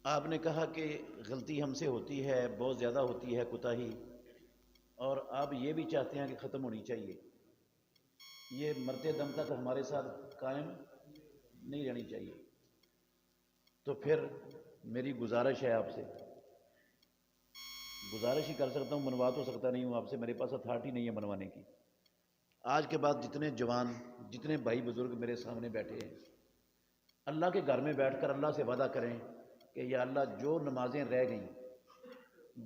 آپ نے کہا کہ غلطی ہم سے ہوتی ہے، بہت زیادہ ہوتی ہے کوتاہی، اور آپ یہ بھی چاہتے ہیں کہ ختم ہونی چاہیے، یہ مرتے دم تک ہمارے ساتھ قائم نہیں رہنی چاہیے۔ تو پھر میری گزارش ہے، آپ سے گزارش ہی کر سکتا ہوں، منوا تو سکتا نہیں ہوں آپ سے، میرے پاس اتھارٹی نہیں ہے منوانے کی۔ آج کے بعد جتنے جوان، جتنے بھائی بزرگ میرے سامنے بیٹھے ہیں، اللہ کے گھر میں بیٹھ کر اللہ سے وعدہ کریں کہ یا اللہ جو نمازیں رہ گئیں،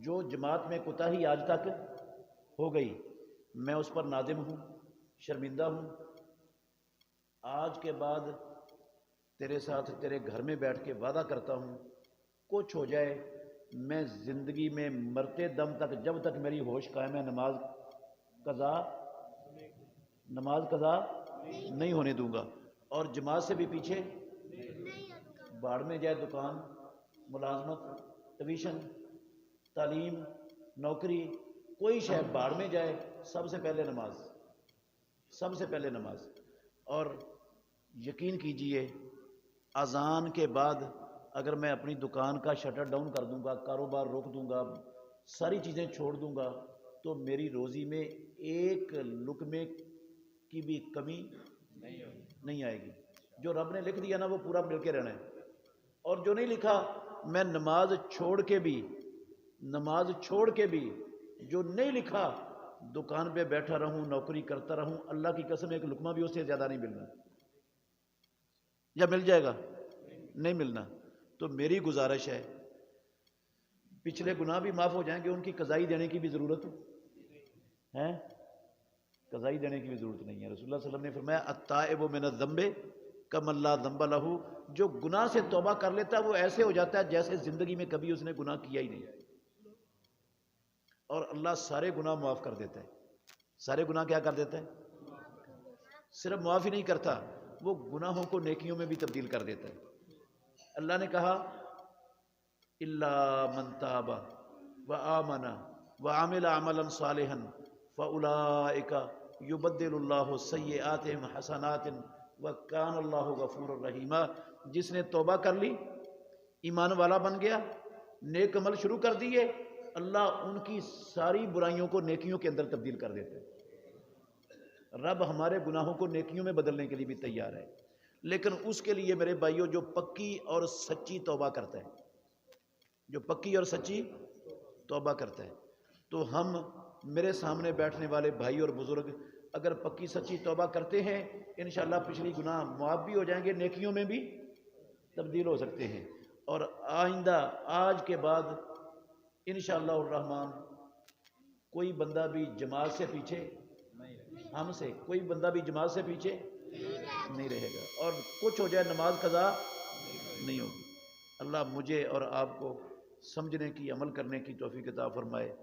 جو جماعت میں کوتاہی آج تک ہو گئی، میں اس پر نادم ہوں، شرمندہ ہوں۔ آج کے بعد تیرے ساتھ تیرے گھر میں بیٹھ کے وعدہ کرتا ہوں، کچھ ہو جائے میں زندگی میں مرتے دم تک، جب تک میری ہوش قائم ہے، قضا نماز قضا نہیں ہونے دوں گا، اور جماعت سے بھی پیچھے باڑ میں جائے دکان، ملازمت، ٹیوشن، تعلیم، نوکری، کوئی شے باڑ میں جائے، سب سے پہلے نماز، سب سے پہلے نماز۔ اور یقین کیجئے اذان کے بعد اگر میں اپنی دکان کا شٹر ڈاؤن کر دوں گا، کاروبار روک دوں گا، ساری چیزیں چھوڑ دوں گا، تو میری روزی میں ایک لقمے کی بھی کمی نہیں آئے گی۔ جو رب نے لکھ دیا نا، وہ پورا مل کے رہنا ہے، اور جو نہیں لکھا، میں نماز چھوڑ کے بھی جو نہیں لکھا، دکان پہ بیٹھا رہوں، نوکری کرتا رہوں، اللہ کی قسم ایک لقمہ بھی اس سے زیادہ نہیں ملنا۔ یا مل جائے گا؟ نہیں ملنا۔ تو میری گزارش ہے، پچھلے گناہ بھی معاف ہو جائیں گے، ان کی قضائی دینے کی بھی ضرورت ہے، قضائی دینے کی بھی ضرورت نہیں ہے۔ رسول اللہ صلی اللہ علیہ وسلم نے فرمایا التائب من الذنب کمن لا ذنب لہ، جو گناہ سے توبہ کر لیتا ہے وہ ایسے ہو جاتا ہے جیسے زندگی میں کبھی اس نے گناہ کیا ہی نہیں، اور اللہ سارے گناہ معاف کر دیتا ہے۔ سارے گناہ کیا کر دیتا ہے؟ صرف معاف ہی نہیں کرتا، وہ گناہوں کو نیکیوں میں بھی تبدیل کر دیتا ہے۔ اللہ نے کہا الا من تاب وآمن وعمل عملا صالحا فاولئک یبدل اللہ سیئاتہم حسنات وکان اللہ غفور الرحیم۔ جس نے توبہ کر لی، ایمان والا بن گیا، نیک عمل شروع کر دیے، اللہ ان کی ساری برائیوں کو نیکیوں کے اندر تبدیل کر دیتے ہیں۔ رب ہمارے گناہوں کو نیکیوں میں بدلنے کے لیے بھی تیار ہے، لیکن اس کے لیے میرے بھائیوں جو پکی اور سچی توبہ کرتا ہے، جو پکی اور سچی توبہ کرتا ہے، تو ہم میرے سامنے بیٹھنے والے بھائی اور بزرگ اگر پکی سچی توبہ کرتے ہیں، انشاءاللہ پچھلی گناہ معاف بھی ہو جائیں گے، نیکیوں میں بھی تبدیل ہو سکتے ہیں، اور آئندہ آج کے بعد انشاءاللہ الرحمن کوئی بندہ بھی جماعت سے پیچھے، ہم سے کوئی بندہ بھی جماعت سے پیچھے نہیں رہے گا، اور کچھ ہو جائے نماز قضا نہیں ہوگی۔ اللہ مجھے اور آپ کو سمجھنے کی، عمل کرنے کی توفیق عطا فرمائے،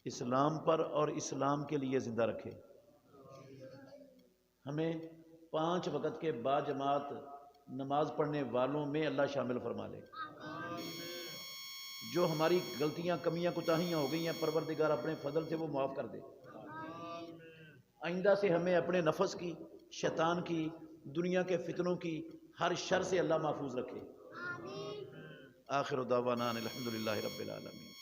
اسلام پر اور اسلام کے لیے زندہ رکھے، ہمیں 5 وقت کے بعد جماعت نماز پڑھنے والوں میں اللہ شامل فرما لے۔ جو ہماری غلطیاں، کمیاں، کوتاہیاں ہو گئی ہیں، پروردگار اپنے فضل سے وہ معاف کر دے۔ آئندہ سے ہمیں اپنے نفس کی، شیطان کی، دنیا کے فتنوں کی، ہر شر سے اللہ محفوظ رکھے۔ آخر دعوانا ان الحمدللہ رب العالمین۔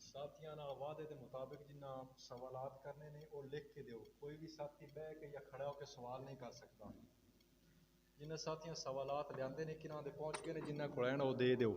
ساتھیاں نال وعدے دے مطابق جنہ سوالات کرنے نے وہ لکھ کے دیو، کوئی بھی ساتھی بہ کے یا کھڑا ہو کے سوال نہیں کر سکتا۔ جنہ ساتھیاں سوالات لیاندے نے کنہاں دے پہنچ گئے نے، جنہ کھڑے وہ دے دیو۔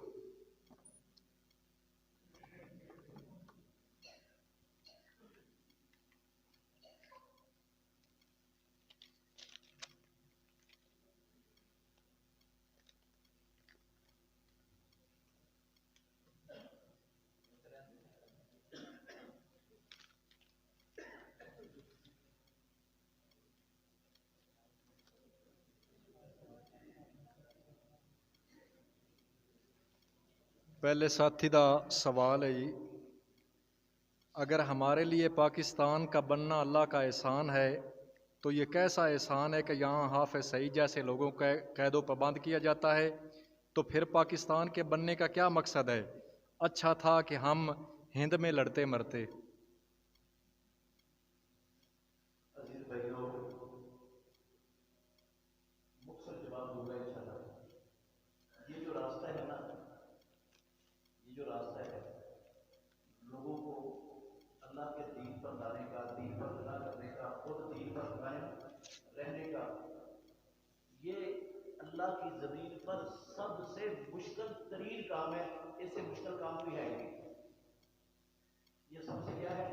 پہلے ساتھی دا سوال ہے جی، اگر ہمارے لیے پاکستان کا بننا اللہ کا احسان ہے تو یہ کیسا احسان ہے کہ یہاں حافظ سعید جیسے لوگوں کا قید و پابند کیا جاتا ہے، تو پھر پاکستان کے بننے کا کیا مقصد ہے؟ اچھا تھا کہ ہم ہند میں لڑتے مرتے۔ زمین پر سب سے مشکل ترین کام ہے، اس سے مشکل کام کوئی ہے نہیں، یہ سب سے کیا ہے،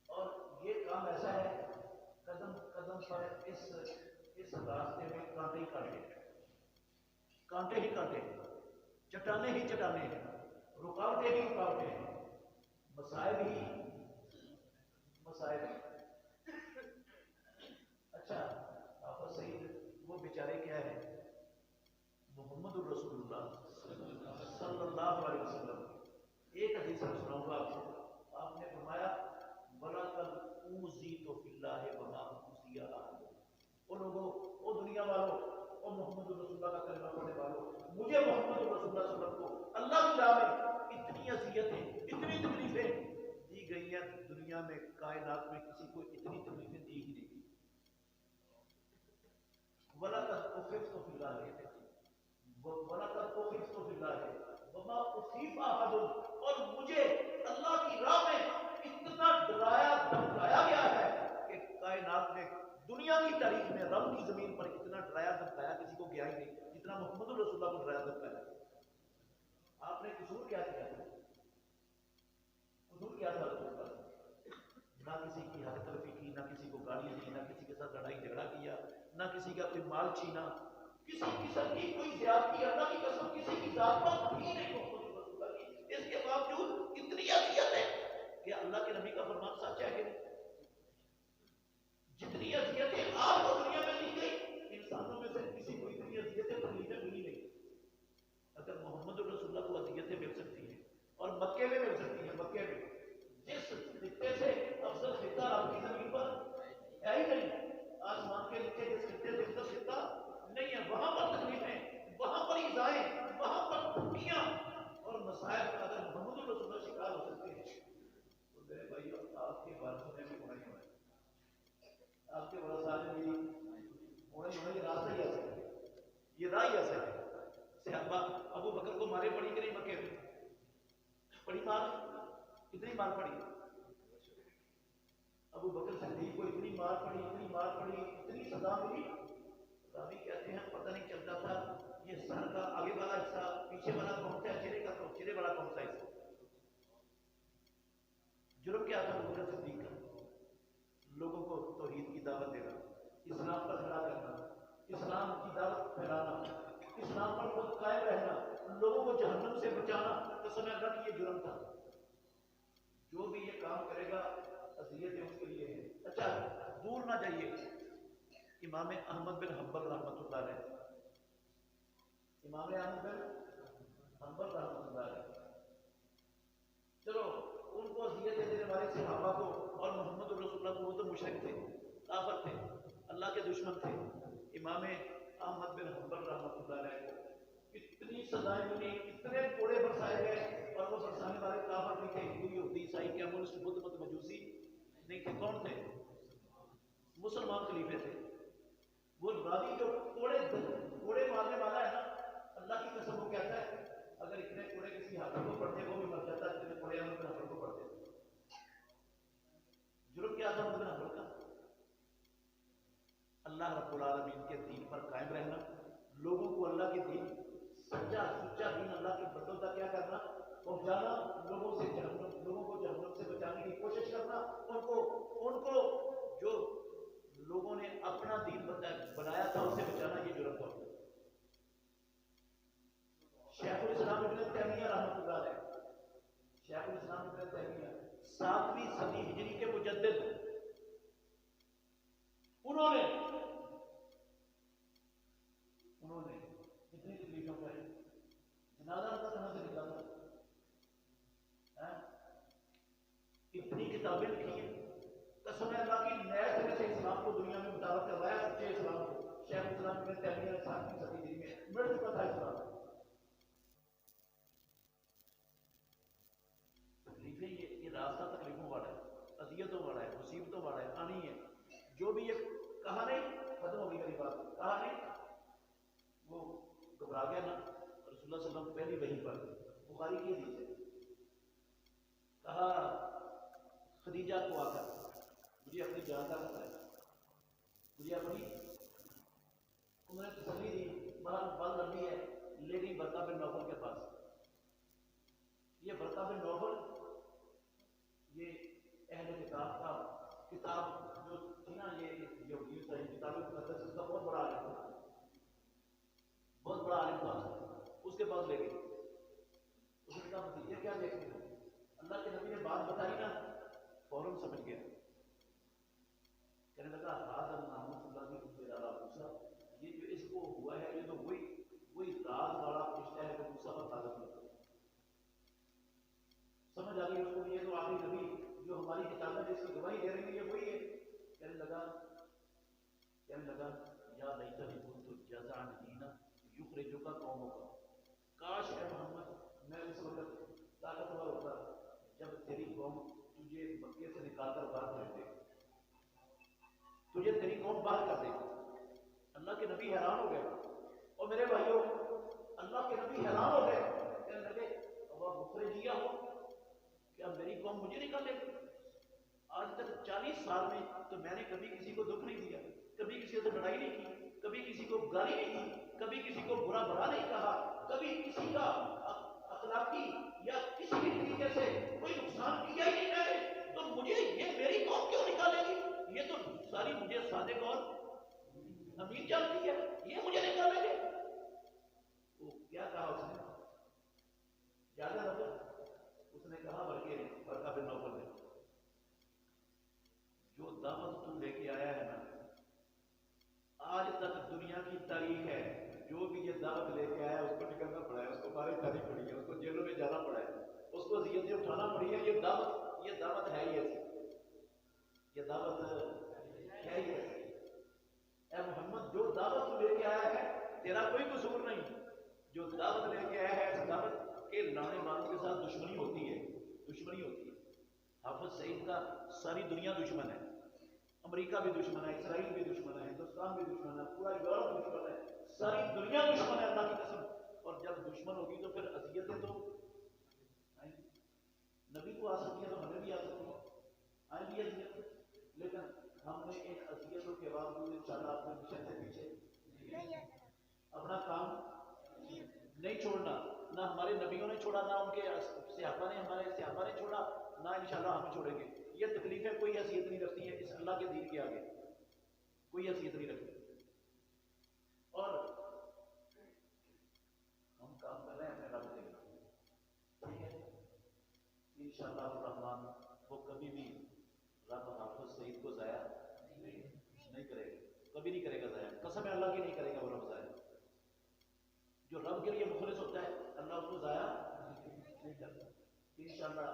اور یہ کام ایسا ہے قدم قدم پر اس راستے میں کانٹے ہی کانٹے، کانٹے ہی کانٹے، چٹانیں ہی چٹانیں ہیں، رکاوٹیں ہی رکاوٹیں ہیں، مسائل ہی مسائل۔ اچھا آپ صحیح، وہ بیچارے کیا ہے، محمد الرسول اللہ صلی اللہ علیہ وسلم، ایک حدیث میں سناؤں گا آپ کو، آپ نے فرمایا وَلَقَدْ أُوذِيتُ فِي اللَّهِ وَمَا أُوذِيَ أَحَدٌ، او لوگوں، او دنیا والوں، او محمد الرسول اللہ کا کلمہ پڑھنے والوں، مجھے محمد الرسول اللہ صلی اللہ علیہ وسلم کو اللہ کی راہ میں اتنی اذیتیں، اتنی تکلیفیں دی گئی ہیں، دنیا میں کائنات میں کسی کو اتنی تکلیفیں دی ہی نہیں۔ وَلَقَدْ أُخِفْتُ فِي اللَّهِ وَلَقَدْ أُخِفْتُ فِي اللَّهِ وَمَا أُخِفَ أَحَدٌ، اور مجھے اللہ کی راہ میں اتنا ڈرایا دھمکایا گیا ہے کہ کائنات میں دنیا کی تاریخ میں رب کی زمین پر اتنا ڈرایا دھمکایا کسی کو گیا ہی نہیں جتنا محمد الرسول اللہ کو ڈرایا دھمکایا۔ آپ نے قصور کیا کیا تھا؟ قصور کیا تھا رسول اللہ؟ نہ کسی کی حق تلفی کی، نہ کسی کو گالی دی، نہ کسی کے ساتھ لڑائی جھگڑا کیا، نہ کسی کا کوئی مال چھینا، کسی قسم کی کوئی زیادتی، اللہ کی قسم کسی کی ذات پر بھی نہیں محمد رسول اللہ کی، اس کے باوجود اتنی اذیت ہے کہ اللہ کے نبی کا فرمان سچ ہے کہ نہیں؟ جتنی اذیتیں آپ کو دنیا میں دی گئی، انسانوں میں سے کسی کو اتنی اذیتیں تکلیفیں ملی نہیں۔ اگر محمد رسول اللہ کو اذیتیں مل سکتی ہیں اور مکے میں مل سکتی ہیں، مکے میں جس خطے سے افضل خطہ آپ کی زمین پر ہے ہی نہیں، آسمان کے نیچے جس خطے سے افضل خطہ نہیں ہے، وہاں پر تکلیفیں، وہاں پر ایذائیں، وہاں پر ٹھنڈیاں اور مسائل کا اگر محمد رسول اللہ شکار ہو سکتے ہیں تو میرے بھائی آپ کے وارثوں نے بھی ہونا ہی ہونا ہے، آپ کے ورثاء نے بھی ہونا ہی ہونا، یہ راستہ ہی ایسا ہے، یہ راہ ہی ایسا ہے۔ صحابہ ابو بکر کو مارے پڑی کہ نہیں مکے میں؟ پڑی مار، کتنی مار پڑی؟ ابو بکر صدیق کو اتنی مار پڑی، اتنی مار پڑی، اتنی سزا ملی، راوی کہتے ہیں پتہ نہیں چلتا تھا یہ سر کا آگے والا حصہ پیچھے والا کون سا ہے، چہرے کا تو چہرے والا کون سا حصہ۔ جرم کیا تھا ابو بکر صدیق کا؟ لوگوں کو توحید کی دعوت دینا، اسلام پر کھڑا کرنا، اسلام کی دعوت پھیلانا، اسلام پر خود قائم رہنا، لوگوں کو جہنم سے بچانا، قسم اللہ کی یہ جرم تھا۔ جو بھی یہ کام کرے گا اذیتیں اس کے لیے ہیں۔ اچھا دور نہ جائیے، امام احمد بن حنبل رحمۃ اللہ علیہ، امام احمد بن حنبل رحمۃ اللہ علیہ، چلو ان کو اذیتیں دینے والے صحابہ کو اور محمد الرسول اللہ کو، وہ تو مشرک تھے، کافر تھے، اللہ کے دشمن تھے، امام احمد بن حنبل رحمۃ اللہ علیہ کو اتنی سزائیں ملی، اتنے کوڑے برسائے گئے، اور وہ برسانے والے کافر نہیں تھے، ہندو یہودی عیسائی کمیونسٹ بدھ مت مجوسی نہیں تھے، کون تھے؟ مسلمان خلیفے تھے۔ وہ راوی جو کوڑے مارنے والا ہے نا، اللہ کی قسم وہ کہتا ہے اگر اتنے کوڑے کسی حاکم کو پڑتے وہ بھی مر جاتا، اتنے کوڑے ہم اپنے کو پڑتے۔ جرم کیا تھا مدن حمل کا؟ اللہ رب العالمین کے دین پر قائم رہنا، لوگوں کو اللہ کے دین، سچا سچا دین اللہ کے بندوں تک کیا کرنا، پہنچانا، لوگوں سے جہنم، لوگوں کو جہنم سے بچانے کی کوشش کرنا، ان کو جو لوگوں نے اپنا دین بنایا تھا اس سے بچانا، یہ جرم تھا۔ شیخ الاسلام ابن تیمیہ رحمۃ اللہ علیہ، شیخ الاسلام ابن تیمیہ 7ویں صدی ہجری کے مجدد، انہوں نے کتنی تکلیفوں کری، جنازہ کا کہاں سے نکلا تھا، اتنی کتابیں لکھی ہیں، قسم اللہ کی نئے سرے سے اسلام کو دنیا میں متعارف کروایا، سچے اسلام کو۔ شیخ الاسلام ابن تیمیہ 7ویں صدی ہجری میں مر چکا تھا اسلام۔ تکلیفیں، یہ راستہ تکلیفوں والا ہے، اذیتوں والا ہے، مصیبتوں والا ہے، آنی ہے۔ جو بھی یہ کہا نہیں، ختم ہو گئی میری بات، کہا نہیں، وہ گھبرا گیا نا، رسول اللہ صلی اللہ علیہ وسلم پہلی وحی پر، بخاری کی حدیث ہے، کہا خدیجہ کو آ کر مجھے اپنی جان کا خطرہ ہے، مجھے اپنی، انہوں نے تسلی دی، اہل کتاب کا کتاب جو تھی نا یہ کتاب مقدس، اس کا بہت بڑا عالم تھا، بہت بڑا عالم تھا، اس کے پاس لے گئے، اس نے کہا بھتیجے کیا دیکھتے ہو؟ اللہ کے نبی نے بات بتائی نا، فوراً سمجھ گیا، کہنے لگا راز الناموس اللہ کی ارادہ موسیٰ، یہ جو اس کو ہوا ہے یہ تو وہی راز والا رشتہ ہے جو موسیٰ پر تعلق ہوتا ہے۔ سمجھ آ گئی اس کو، یہ تو آخری نبی جو ہماری کتابیں جس کی گواہی دے رہی ہے یہ وہی ہے۔ کہنے لگا یا لیتنی کنت جزعا حینا یخرجک قومک، کاش اے محمد میں اس وقت طاقتور ہوتا جب تیری قوم تجھے مکے سے نکال کر باہر کر دے، تجھے تیری قوم باہر کر دے۔ اللہ کے نبی حیران ہو گئے، اور میرے بھائیوں اللہ کے نبی حیران ہو گئے، کہنے لگے اب مخرجیہ ہو، کیا میری قوم مجھے نکالے گی؟ آج تک 40 سال میں تو میں نے کبھی کسی کو دکھ نہیں دیا، کبھی کسی سے لڑائی نہیں کی، کبھی کسی کو گالی نہیں دی، کبھی کسی کو برا بھلا نہیں کہا، کبھی کسی کا اخلاقی یا کسی بھی طریقے سے کوئی نقصان کیا ہی نہیں میں نے، تو مجھے یہ میری قوم کیوں نکالے گی؟ یہ تو ساری مجھے صادق اور امین جانتی ہے، یہ مجھے نکالے گے؟ وہ کیا کہا اس نے؟ زیادہ نظر اس نے کہا ورقہ بن نوفل نے، جو دعوت تو لے کے آیا ہے نا، آج تک دنیا کی تاریخ ہے جو بھی یہ دعوت لے کے آیا اس کو نکلنا پڑا ہے، اس کو مارے جانی پڑی ہے، اس کو جیلوں میں جانا پڑا ہے، اس کو اذیتیں اٹھانا پڑی ہے، یہ دعوت ہے ہی ایسی، یہ دعوت ہے ہی ایسی۔ اے محمد جو دعوت تو لے کے آیا ہے تیرا کوئی قصور نہیں، جو دعوت لے کے آیا ہے اس دعوت کے لانے والوں کے ساتھ دشمنی ہوتی ہے۔ حافظ سعید کا ساری دنیا دشمن ہے، امریکہ بھی دشمن ہے، اسرائیل بھی دشمن ہے، ہندوستان بھی دشمن ہے، پورا یورپ دشمن ہے، ساری دنیا دشمن ہے اللہ کی قسم۔ اور جب دشمن ہوگی تو پھر اذیتیں تو نبی کو آ سکتی ہیں، تو ہمیں بھی آ سکتی ہیں، آئیں گی اذیت، لیکن ہم نے ان اذیتوں کے باوجود انشاءاللہ اپنے مشن سے پیچھے اپنا کام نہیں چھوڑنا، نہ ہمارے نبیوں نے چھوڑا، نہ ان کے ہمارے صحابہ نے چھوڑا، نہ انشاءاللہ ہم چھوڑیں گے۔ یہ تکلیفیں کوئی حیثیت نہیں رکھتی ہیں اس اللہ کے دین کے آگے، کوئی حیثیت نہیں رکھتی، اور ہم کام کر رہے ہیں اپنے رب کے لیے، ٹھیک ہے؟ انشاءاللہ الرحمن وہ کبھی بھی رب حافظ سعید کو ضائع نہیں کرے گا، کبھی نہیں کرے گا ضائع، قسم ہے اللہ کی نہیں کرے گا وہ رب ضائع۔ جو رب کے لیے مخلص ہوتا ہے اللہ اس کو ضائع نہیں کرتا۔ انشاءاللہ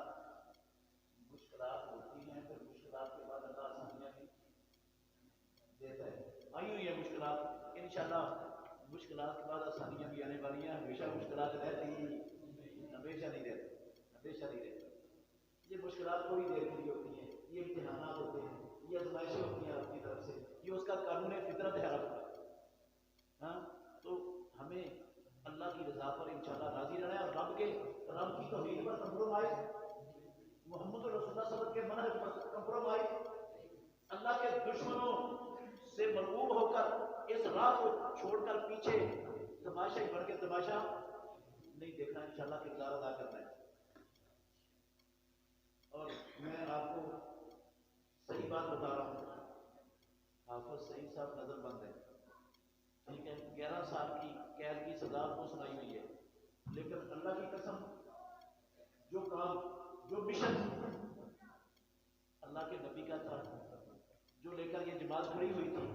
مشکلات ہوتی ہیں، پھر مشکلات کے بعد اللہ آسانیاں بھی دیتا ہے، آئی ہوئی ہیں مشکلات، انشاءاللہ مشکلات کے بعد آسانیاں بھی آنے والی ہیں، ہمیشہ مشکلات رہتی، ہمیشہ نہیں رہتی۔ یہ مشکلات تھوڑی دیر کے لیے ہوتی ہیں، یہ امتحانات ہوتے ہیں، یہ آزمائشیں ہوتی ہیں آپ کی طرف سے، یہ اس کا قانون فطرت ہے رب کا، ہاں؟ تو ہمیں اللہ کی رضا پر انشاءاللہ راضی رہنا ہے، اور رب کی توحید پر کمپرومائز، محمد رسول اللہ صلی اللہ علیہ وسلم کے منہج پر کمپرومائز، اللہ کے دشمنوں سے مرعوب ہو کر اس راہ کو چھوڑ کر پیچھے تماشا ہی بڑھ کے تماشا نہیں دیکھنا، انشاءاللہ کردار ادا کرنا ہے۔ اور میں آپ کو صحیح بات بتا رہا ہوں، حافظ سعید صاحب نظر بند ہے، ٹھیک ہے، 11 سال کی قید کی سزا کو سنائی ہوئی ہے، لیکن اللہ کی قسم جو کام، جو مشن اللہ کے نبی کا تھا، جو لے کر یہ جماعت کھڑی ہوئی تھی،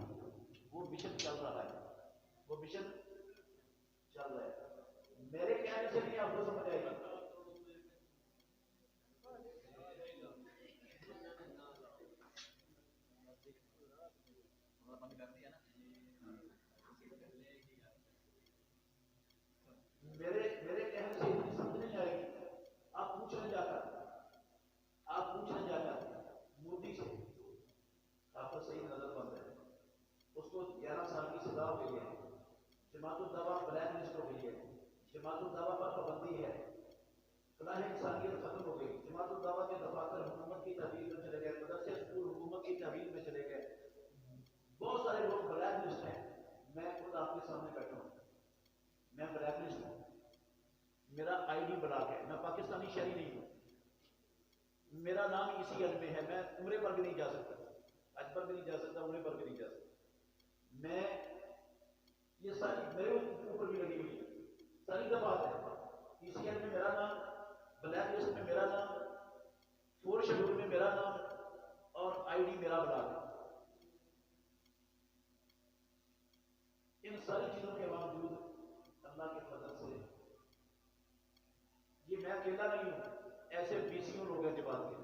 وہ مشن چل رہا ہے، میرے کہنے سے نہیں آپ کو سمجھ آئے گا۔ میرے کہنے سے اتنی سمجھ نہیں آئے گی، آپ پوچھنے جا کر مودی سے، حافظ سعید نظر بند ہے، اس کو 11 سال کی سزا ہو گئی ہے، جماعت الدعویٰ بلیک لسٹ ہو گئی ہے، جماعت الدعویٰ پر پابندی ہے، فلاح انسانیت ختم ہو گئی، جماعت الدعویٰ کے دفاتر حکومت کی تحویل میں چلے گئے، مدرسے اسکول حکومت کی تحویل میں چلے گئے، بہت سارے لوگ بلیک لسٹ ہیں، میں خود آپ کے سامنے بیٹھا ہوں، میں بلیک لسٹ ہوں، میرا آئی ڈی بلاک ہے، میں پاکستانی شہری نہیں ہوں، میرا نام کسی حد میں ہے، میں عمرے پر بھی نہیں جا سکتا، حج پر بھی نہیں جا سکتا، عمرے پر بھی نہیں جا سکتا، میں یہ ساری میرے اوپر بھی لگی ہوئی ہے، ساری دفعات ہے، کسی حد میں میرا نام، بلیک لسٹ میں میرا نام، 4 شیڈول میں میرا نام، اور آئی ڈی میرا بنا ہے۔ ان ساری چیزوں کے باوجود اللہ کے فضل سے یہ میں اکیلا نہیں ہوں، ایسے 20 لوگ ہیں جماعت کے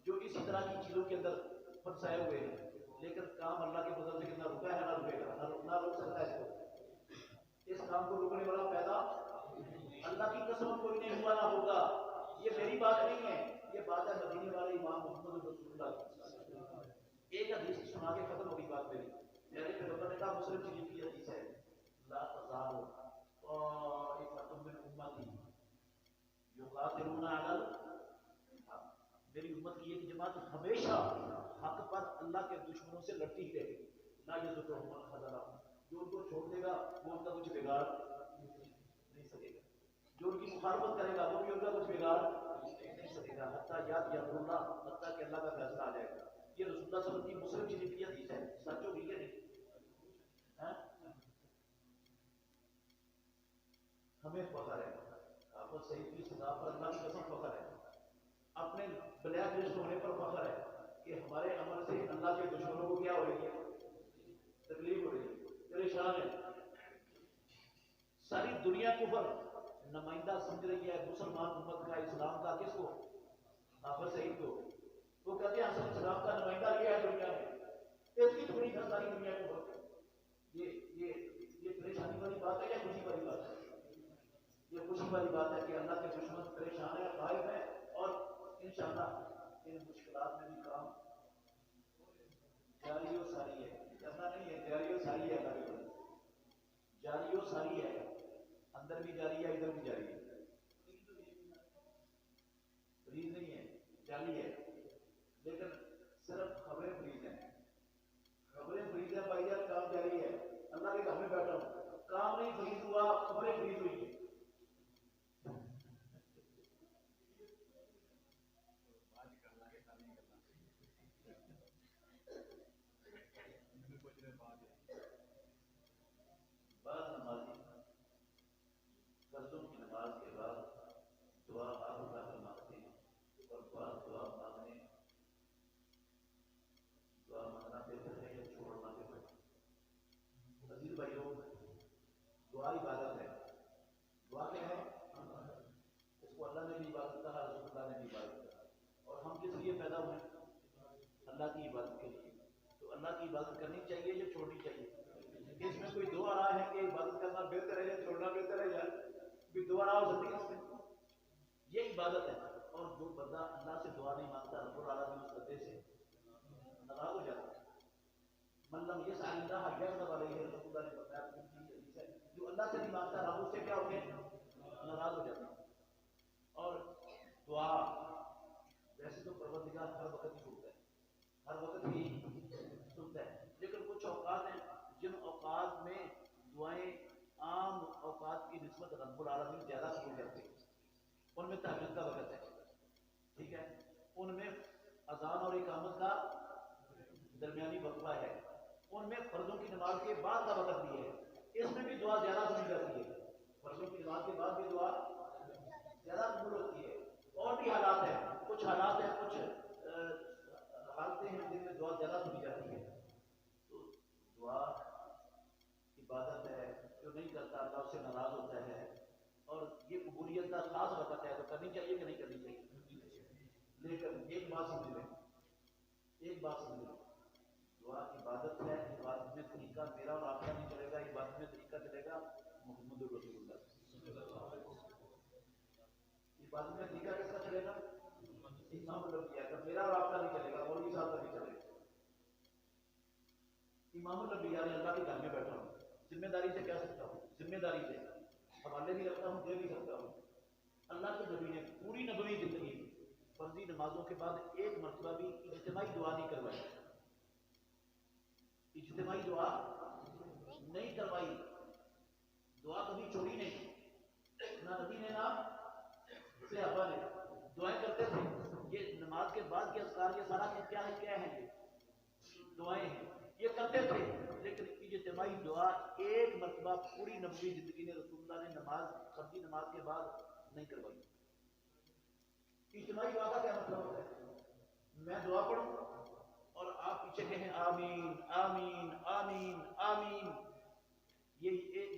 جو اسی طرح کی چیزوں کے اندر پھنسائے ہوئے ہیں، لیکن کام اللہ کے فضل سے کتنا رکا ہے، نہ رکے گا، نہ رک سکتا ہے اس کام کو روکنے والا پیدا اللہ کی قسم کوئی نہیں ہوا نہ ہوگا۔ یہ میری بات نہیں ہے، یہ بات ہے مدینے والے امام محمد رسول اللہ کی۔ ایک حدیث سنا کے ختم ہوگی بات میری، میرے پیغمبر نے کہا، مسلم شریف کی حدیث ہے، لا تزال طائفۃ من امتی یقاتلون علی الحق، میری امت کی ایک جماعت ہمیشہ حق پر اللہ کے دشمنوں سے لڑتی ہی رہے گی، لا یضرهم من خذلهم، جو ان کو چھوڑ دے گا وہ ان کا کچھ بگاڑ نہیں سکے گا، جو ان کی مخالفت کرے گا وہ بھی ان کا کچھ بگاڑ نہیں سکے گا، حتیٰ یاد یا اللہ، حتیٰ کہ اللہ کا فیصلہ آ جائے گا۔ یہ رسول اللہ صلی اللہ علیہ وسلم کی مسلم شریف کی حدیث ہے، سچ ہوگی کہ نہیں؟ ہمیں فخر ہے، آفت سعید کی سزا پر اللہ کی قسم فخر ہے، اپنے بلیک لسٹ ہونے پر فخر ہے کہ ہمارے عمل سے اللہ کے دشمنوں کو کیا ہو رہی ہے، تکلیف ہو رہی ہے، پریشان ہے، ساری دنیا کفر نمائندہ سمجھ رہی ہے مسلمان امت کا، اسلام کا، کس کو؟ آفت سعید کو۔ وہ کہتے ہیں اصل اسلام کا نمائندہ یہ ہے دنیا میں، اس کی تھوڑی تھا ساری دنیا کو۔ یہ پریشانی والی بات ہے یا خوشی والی بات ہے؟ یہ خوشی والی بات ہے کہ اللہ کے دشمن پریشان ہیں، غائب ہیں، اور انشاءاللہ ان مشکلات میں بھی کام جاری و ساری ہے، کرنا نہیں ہے، جاری و ساری ہے، اللہ کے بندے، جاری و ساری ہے، اندر بھی جاری ہے، ادھر بھی جاری ہے، فریز نہیں ہے، جاری ہے، لیکن صرف خبریں فریز ہیں، خبریں فریز ہیں بھائی جان، کام جاری ہے، اللہ کے گھر میں بیٹھا ہوں، کام نہیں فریز ہوا، خبریں فریز ہوئی ہیں۔ بعض نمازی قرضوں کی نماز کے بعد دعا آپ اٹھا کر مانگتے ہیں، اور بعض دعا مانگنا بہتر ہے یا چھوڑنا بہتر ہے؟ عزیز بھائیوں، دعا عبادت ہے، دعا کیا ہے؟ اس کو اللہ نے بھی عبادت کہا، رسول اللہ نے بھی عبادت کہا، اور ہم کس لیے پیدا ہوئے؟ اللہ کی عبادت کے لیے۔ تو اللہ کی عبادت کرنی چاہیے یا چھوڑنی چاہیے؟ اس میں کوئی دو آراء ہے کہ عبادت کرنا بہتر ہے یا چھوڑنا بہتر ہے، یا کوئی دو آراء ہو سکتی ہے اس میں؟ یہ عبادت ہے، اور جو بندہ اللہ سے دعا نہیں مانگتا رب العالمین اس بندے سے ناراض ہو جاتا ہے۔ من لم یسأل اللہ یغضب علیہ، رسول اللہ نے فرمایا، حدیث ہے، جو اللہ سے نہیں مانگتا رب اس سے کیا ہو گئے؟ ناراض ہو جاتا ہے۔ اور دعا ویسے تو پروردگار ہر وقت ہی سنتا ہے، ہر وقت ہی سنتا ہے، لیکن کچھ اوقات ہیں جن اوقات میں دعائیں عام اوقات کی نسبت رب العالمین زیادہ قبول کرتے ہیں، ان میں تہجد کا وقت ہے، ٹھیک ہے، ان میں اذان اور اقامت کا درمیانی وقفہ ہے، ان میں فرضوں کی نماز کے بعد کا وقت بھی ہے، اس میں بھی دعا زیادہ سنی جاتی ہے، فرضوں کی نماز کے بعد بھی دعا زیادہ قبول ہوتی ہے۔ اور بھی حالات ہیں، کچھ حالات ہیں، کچھ حالتیں ہیں جن میں دعا زیادہ سنی جاتی ہے۔ تو دعا عبادت ہے، جو نہیں کرتا اللہ اس سے ناراض ہوتا ہے، اور یہ قبولیت کا خاص وقت ہے، تو کرنی چاہیے کہ نہیں کرنی چاہیے؟ لیکن ایک بات سمجھ لیں، ایک بات سمجھ لیں، دعا عبادت ہے، عبادت میں طریقہ میرا اور آپ کا نہیں چلے گا، عبادت میں طریقہ چلے گا محمد رسول اللہ۔ عبادت میں طریقہ کس کا چلے گا؟ امام الانبیاء کا، میرا اور آپ کا نہیں چلے گا، مولوی صاحب کا نہیں چلے گا۔ امام الانبیاء نے اللہ کے گھر میں بیٹھا ہوں، ذمہ داری سے کہہ سکتا ہوں، ذمہ داری سے حوالے بھی رکھتا ہوں، دے بھی سکتا ہوں، اللہ کے نبی نے پوری نبوی زندگی فرضی نمازوں کے بعد ایک مرتبہ بھی اجتماعی دعا نہیں کروائی، اجتماعی دعا نہیں کروائی، دعا کبھی چھوڑی نہیں، نہ نبی نے نہ صحابہ نے، دعائیں کرتے تھے۔ یہ نماز کے بعد کے اذکار اذکار یہ سارا کیا ہے یہ دعائیں ہیں، یہ کرتے تھے، لیکن اجتماعی دعا ایک مرتبہ پوری نبوی زندگی میں رسول اللہ نے نماز فرضی نماز کے بعد نہیں کروائی۔ اجتماعی دعا کا کیا مطلب ہوتا ہے؟ میں دعا پڑھوں اور آپ پیچھے کہیں آمین آمین آمین آمین، یہ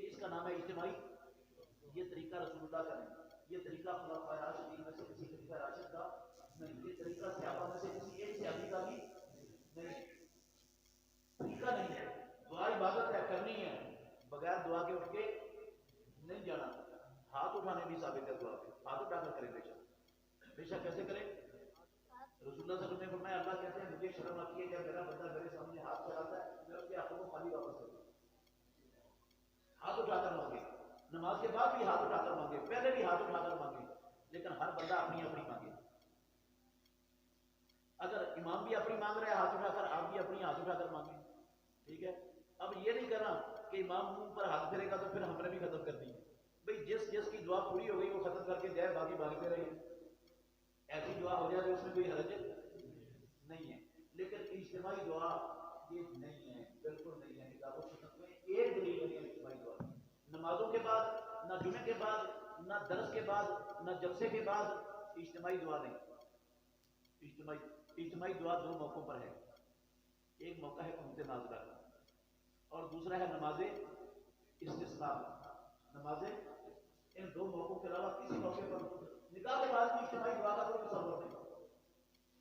اس کا نام ہے اجتماعی۔ یہ طریقہ رسول اللہ کا نہیں، یہ طریقہ خلفائے راشدین میں سے کسی خلیفہ راشد کا نہیں، یہ طریقہ صحابہ میں سے کسی ایک صحابی کا بھی نہیں، طریقہ نہیں ہے۔ دعا عبادت ہے، کرنی ہے، بغیر دعا کے اٹھ کے نہیں جانا۔ ہاتھ اٹھانے بھی ثابت ہے دعا پہ، ہاتھ اٹھا کر کرے بے شک کیسے کرے؟ رسول اللہ صلی اللہ علیہ وسلم نے فرمایا اللہ کہتے ہیں مجھے شرم آتی ہے کہ میرا بندہ میرے سامنے ہاتھ چلاتا ہے میں اس کے ہاتھوں کو خالی واپس کروں۔ ہاتھ اٹھا کر مانگے، نماز کے بعد بھی ہاتھ اٹھا کر مانگے، پہلے بھی ہاتھ اٹھا کر مانگے، لیکن ہر بندہ اپنی اپنی مانگے۔ اگر امام بھی اپنی مانگ رہا ہے ہاتھ اٹھا کر، آپ بھی اپنی ہاتھ اٹھا کر مانگیں، ٹھیک ہے؟ اب یہ نہیں کرنا کہ امام منہ پر ہاتھ پھیرے گا تو پھر ہم نے بھی ختم کر دی، بھئی جس کی دعا پوری ہو گئی وہ ختم کر کے جائے، باقی مانگتے رہے۔ ایسی دعا ہو جائے تو اس میں کوئی حرج نہیں ہے، لیکن اجتماعی دعا یہ نہیں ہے، بالکل نہیں ہے۔ کتاب و سنت میں ایک دلیل نہیں ہے اجتماعی دعا، نمازوں کے بعد نہ جمعے کے بعد نہ درس کے بعد نہ جلسے کے بعد اجتماعی دعا نہیں۔ اجتماعی دعا دو موقعوں پر ہے، ایک موقع ہے قنوت نازلہ اور دوسرا ہے نماز استسقاء۔ نماز ان دو موقعوں کے علاوہ کسی موقع پر نکاح کے بعد بھی اجتماعی دعا کا کوئی تصور نہیں،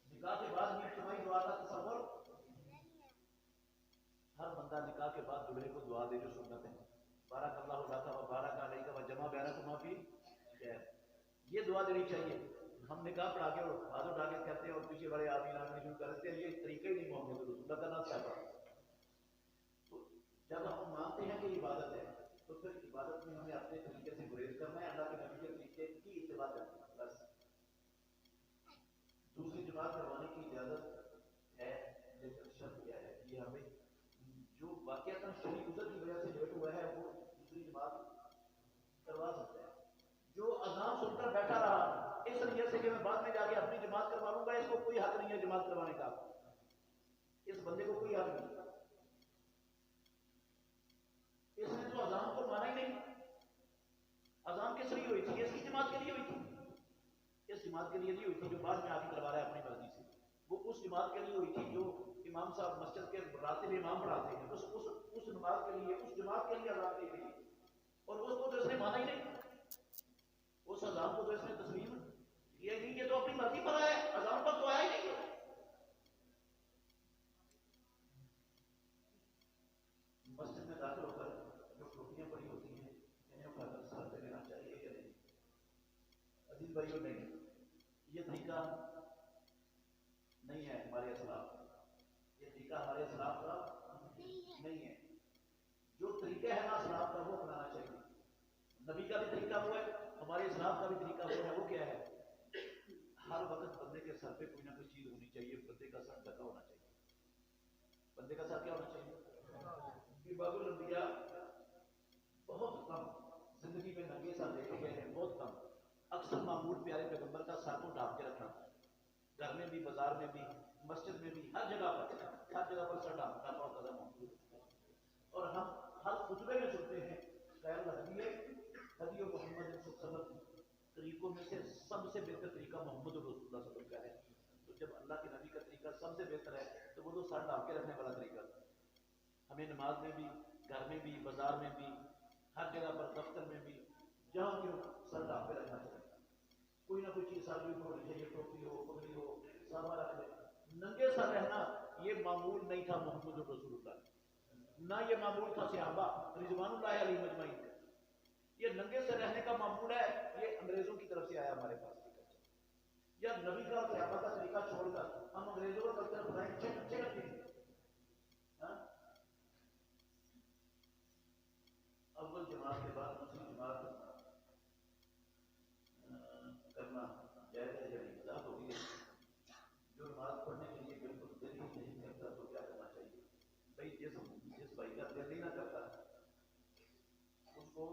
نکاح کے بعد بھی اجتماعی دعا کا تصور۔ ہر بندہ نکاح کے بعد دلہے کو دعا دے جو سنت ہے، بارک اللہ لک و بارک علیک و جمع بینکما فی خیر، یہ دعا دینی چاہیے۔ ہم نکاح پڑھا کے اور ہاتھ اٹھا کے کہتے ہیں اور پیچھے والے آمین آمین شروع کر دیتے ہیں، یہ طریقہ ہی نہیں محمد رسول اللہ کا نام چاہتا۔ تو جب ہم مانتے ہیں کہ عبادت ہے تو پھر عبادت میں ہمیں اپنے طریقے سے گریز کرنا ہے، اللہ کے نبی کے طریقے کی اتباع کرنا ہے بس۔ دوسری جماعت کروانے کی اجازت ہے، لیکن شرط کیا ہے؟ یہ ہمیں جو واقعات شرعی عذر کی وجہ سے لیٹ ہوا ہے وہ دوسری جماعت کروا سکتا ہے۔ جو اذان سن کر بیٹھا رہا اس نیت سے کہ میں بعد میں جا کے اپنی جماعت کروا لوں گا، اس کو کوئی حق نہیں ہے جماعت کروانے کا، اس بندے کو کوئی حق نہیں۔ اس نے تو اذان کو مانا ہی نہیں۔ اذان کس لیے ہوئی تھی؟ اس کی جماعت کے لیے ہوئی تھی، اس جماعت کے لیے نہیں ہوئی تھی جو بعد میں آ کے کروا رہا ہے اپنی مرضی سے، وہ اس جماعت کے لیے ہوئی تھی جو امام صاحب مسجد کے راتب امام پڑھاتے ہیں، اس نماز کے لیے، اس جماعت کے لیے اذان دی گئی، اور اس کو تو اس نے مانا ہی نہیں، اس اذان کو تو اس نے تسلیم کیا ہی نہیں، یہ تو اپنی مرضی پر آیا ہے، اذان پر تو آیا ہی نہیں۔ مسجد میں داخل ہو کر جو ٹوپیاں پڑی ہوتی ہیں انہیں اٹھا کر سر پہ لینا چاہیے یا نہیں؟ عزیز بھائیوں نہیں، یہ طریقہ نہیں ہے ہمارے اسلاف، یہ طریقہ ہمارے اسلاف کا نہیں ہے۔ جو طریقہ ہے نا اسلاف کا وہ اپنانا چاہیے، نبی کا بھی طریقہ وہ ہے، ہمارے اسلاف کا بھی طریقہ وہ ہے۔ وہ کیا ہے؟ ہر وقت بندے کے سر پہ کوئی نہ کوئی چیز ہونی چاہیے، بندے کا سر ڈھکا ہونا چاہیے۔ بندے کا سر کیا ہونا چاہیے؟ باب الانبیاء بہت کم زندگی میں ننگے سر دیکھے گئے ہیں، بہت کم۔ اکثر معمول پیارے پیغمبر کا سر کو ڈھانپ کے رکھنا، گھر میں بھی، بازار میں بھی، مسجد میں بھی، ہر جگہ پر سر ڈھانپنا بہت زیادہ معمول ہے۔ اور ہم ہر خطبے میں سنتے ہیں خیر الہدی ہدی محمد صلی اللہ علیہ وسلم، طریقوں میں سے سب سے بہتر طریقہ محمد رسول اللہ صلی اللہ علیہ وسلم کا ہے۔ تو جب اللہ کے نبی کا طریقہ سب سے بہتر ہے تو وہ تو سر ڈھانپ کے رکھنے والا طریقہ تھا۔ ہمیں نماز میں بھی، گھر میں بھی، بازار میں بھی، ہر جگہ پر، دفتر میں بھی، جہاں بھی ہو سر ڈھانپ کے رکھنا چاہیے، کوئی نہ کوئی چیز سر بھی ہونی چاہیے، ٹوپی ہو، پگڑی ہو، سامہ رکھ لے۔ ننگے سر رہنا یہ معمول نہیں تھا محمد رسول اللہ، نہ یہ معمول تھا صحابہ رضوان اللہ علیہ مجمعین کا۔ یہ ننگے سے رہنے کا معمول ہے، یہ انگریزوں کی طرف سے آیا ہمارے پاس، یا نبی کا صحابہ کا طریقہ چھوڑ کر ہم انگریزوں کا کلچر بنائیں، اچھے لگتے ہیں۔ اول جماعت کے بعد دوسری جماعت کرنا جائز ہے یا نہیں؟ وضاحت ہو گئی ہے۔ جو نماز پڑھنے کے لیے بالکل دل ہی نہیں کرتا تو کیا کرنا چاہیے؟ بھائی جس بھائی کا دل ہی نہ کرتا اس کو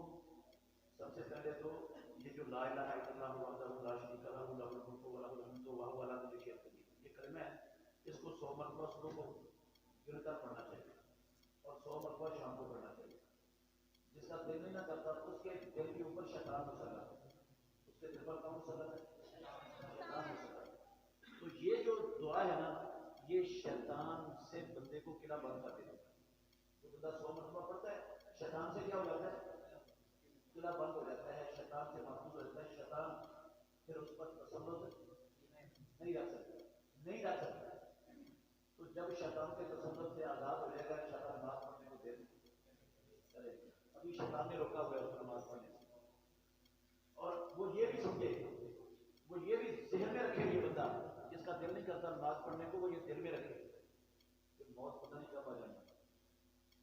سب سے پہلے تو یہ جو لا الہ الا اللہ وحدہ لا شریک لہ لہ الملک و لہ الحمد وہو علی کل شیء قدیر، یہ کلمہ ہے اس کو 100 مرتبہ صبح کو گر کر پڑھنا چاہیے اور 100 مرتبہ شام کو پڑھنا چاہیے. جس کا دل نہیں نہ کرتا اس کے دل کے اوپر شیطان مسلط ہے. اس کے دل پر کون مسلط ہے؟ شیطان مسلط ہے. تو یہ جو دعا ہے نا یہ شیطان سے بندے کو قلعہ بند کر دیتا ہے. جو بندہ 100 مرتبہ پڑھتا ہے شیطان سے کیا ہو جاتا ہے؟ قلعہ بند ہو جاتا ہے. شیطان سے محفوظ ہو جاتا ہے. شیطان پھر اس پر تسلط نہیں رکھ سکتا. تو جب شیطان کے تسلط سے آزاد ہو جائے گا شیطان نماز پڑھنے کو دے چلے. ابھی شیطان نے روکا ہوا ہے اس کو نماز پڑھنے سے. اور وہ یہ بھی سمجھے, وہ یہ بھی ذہن میں رکھے, یہ بندہ جس کا دل نہیں کرتا نماز پڑھنے کو وہ یہ دل میں رکھے کہ موت پتہ نہیں کب آ جائے,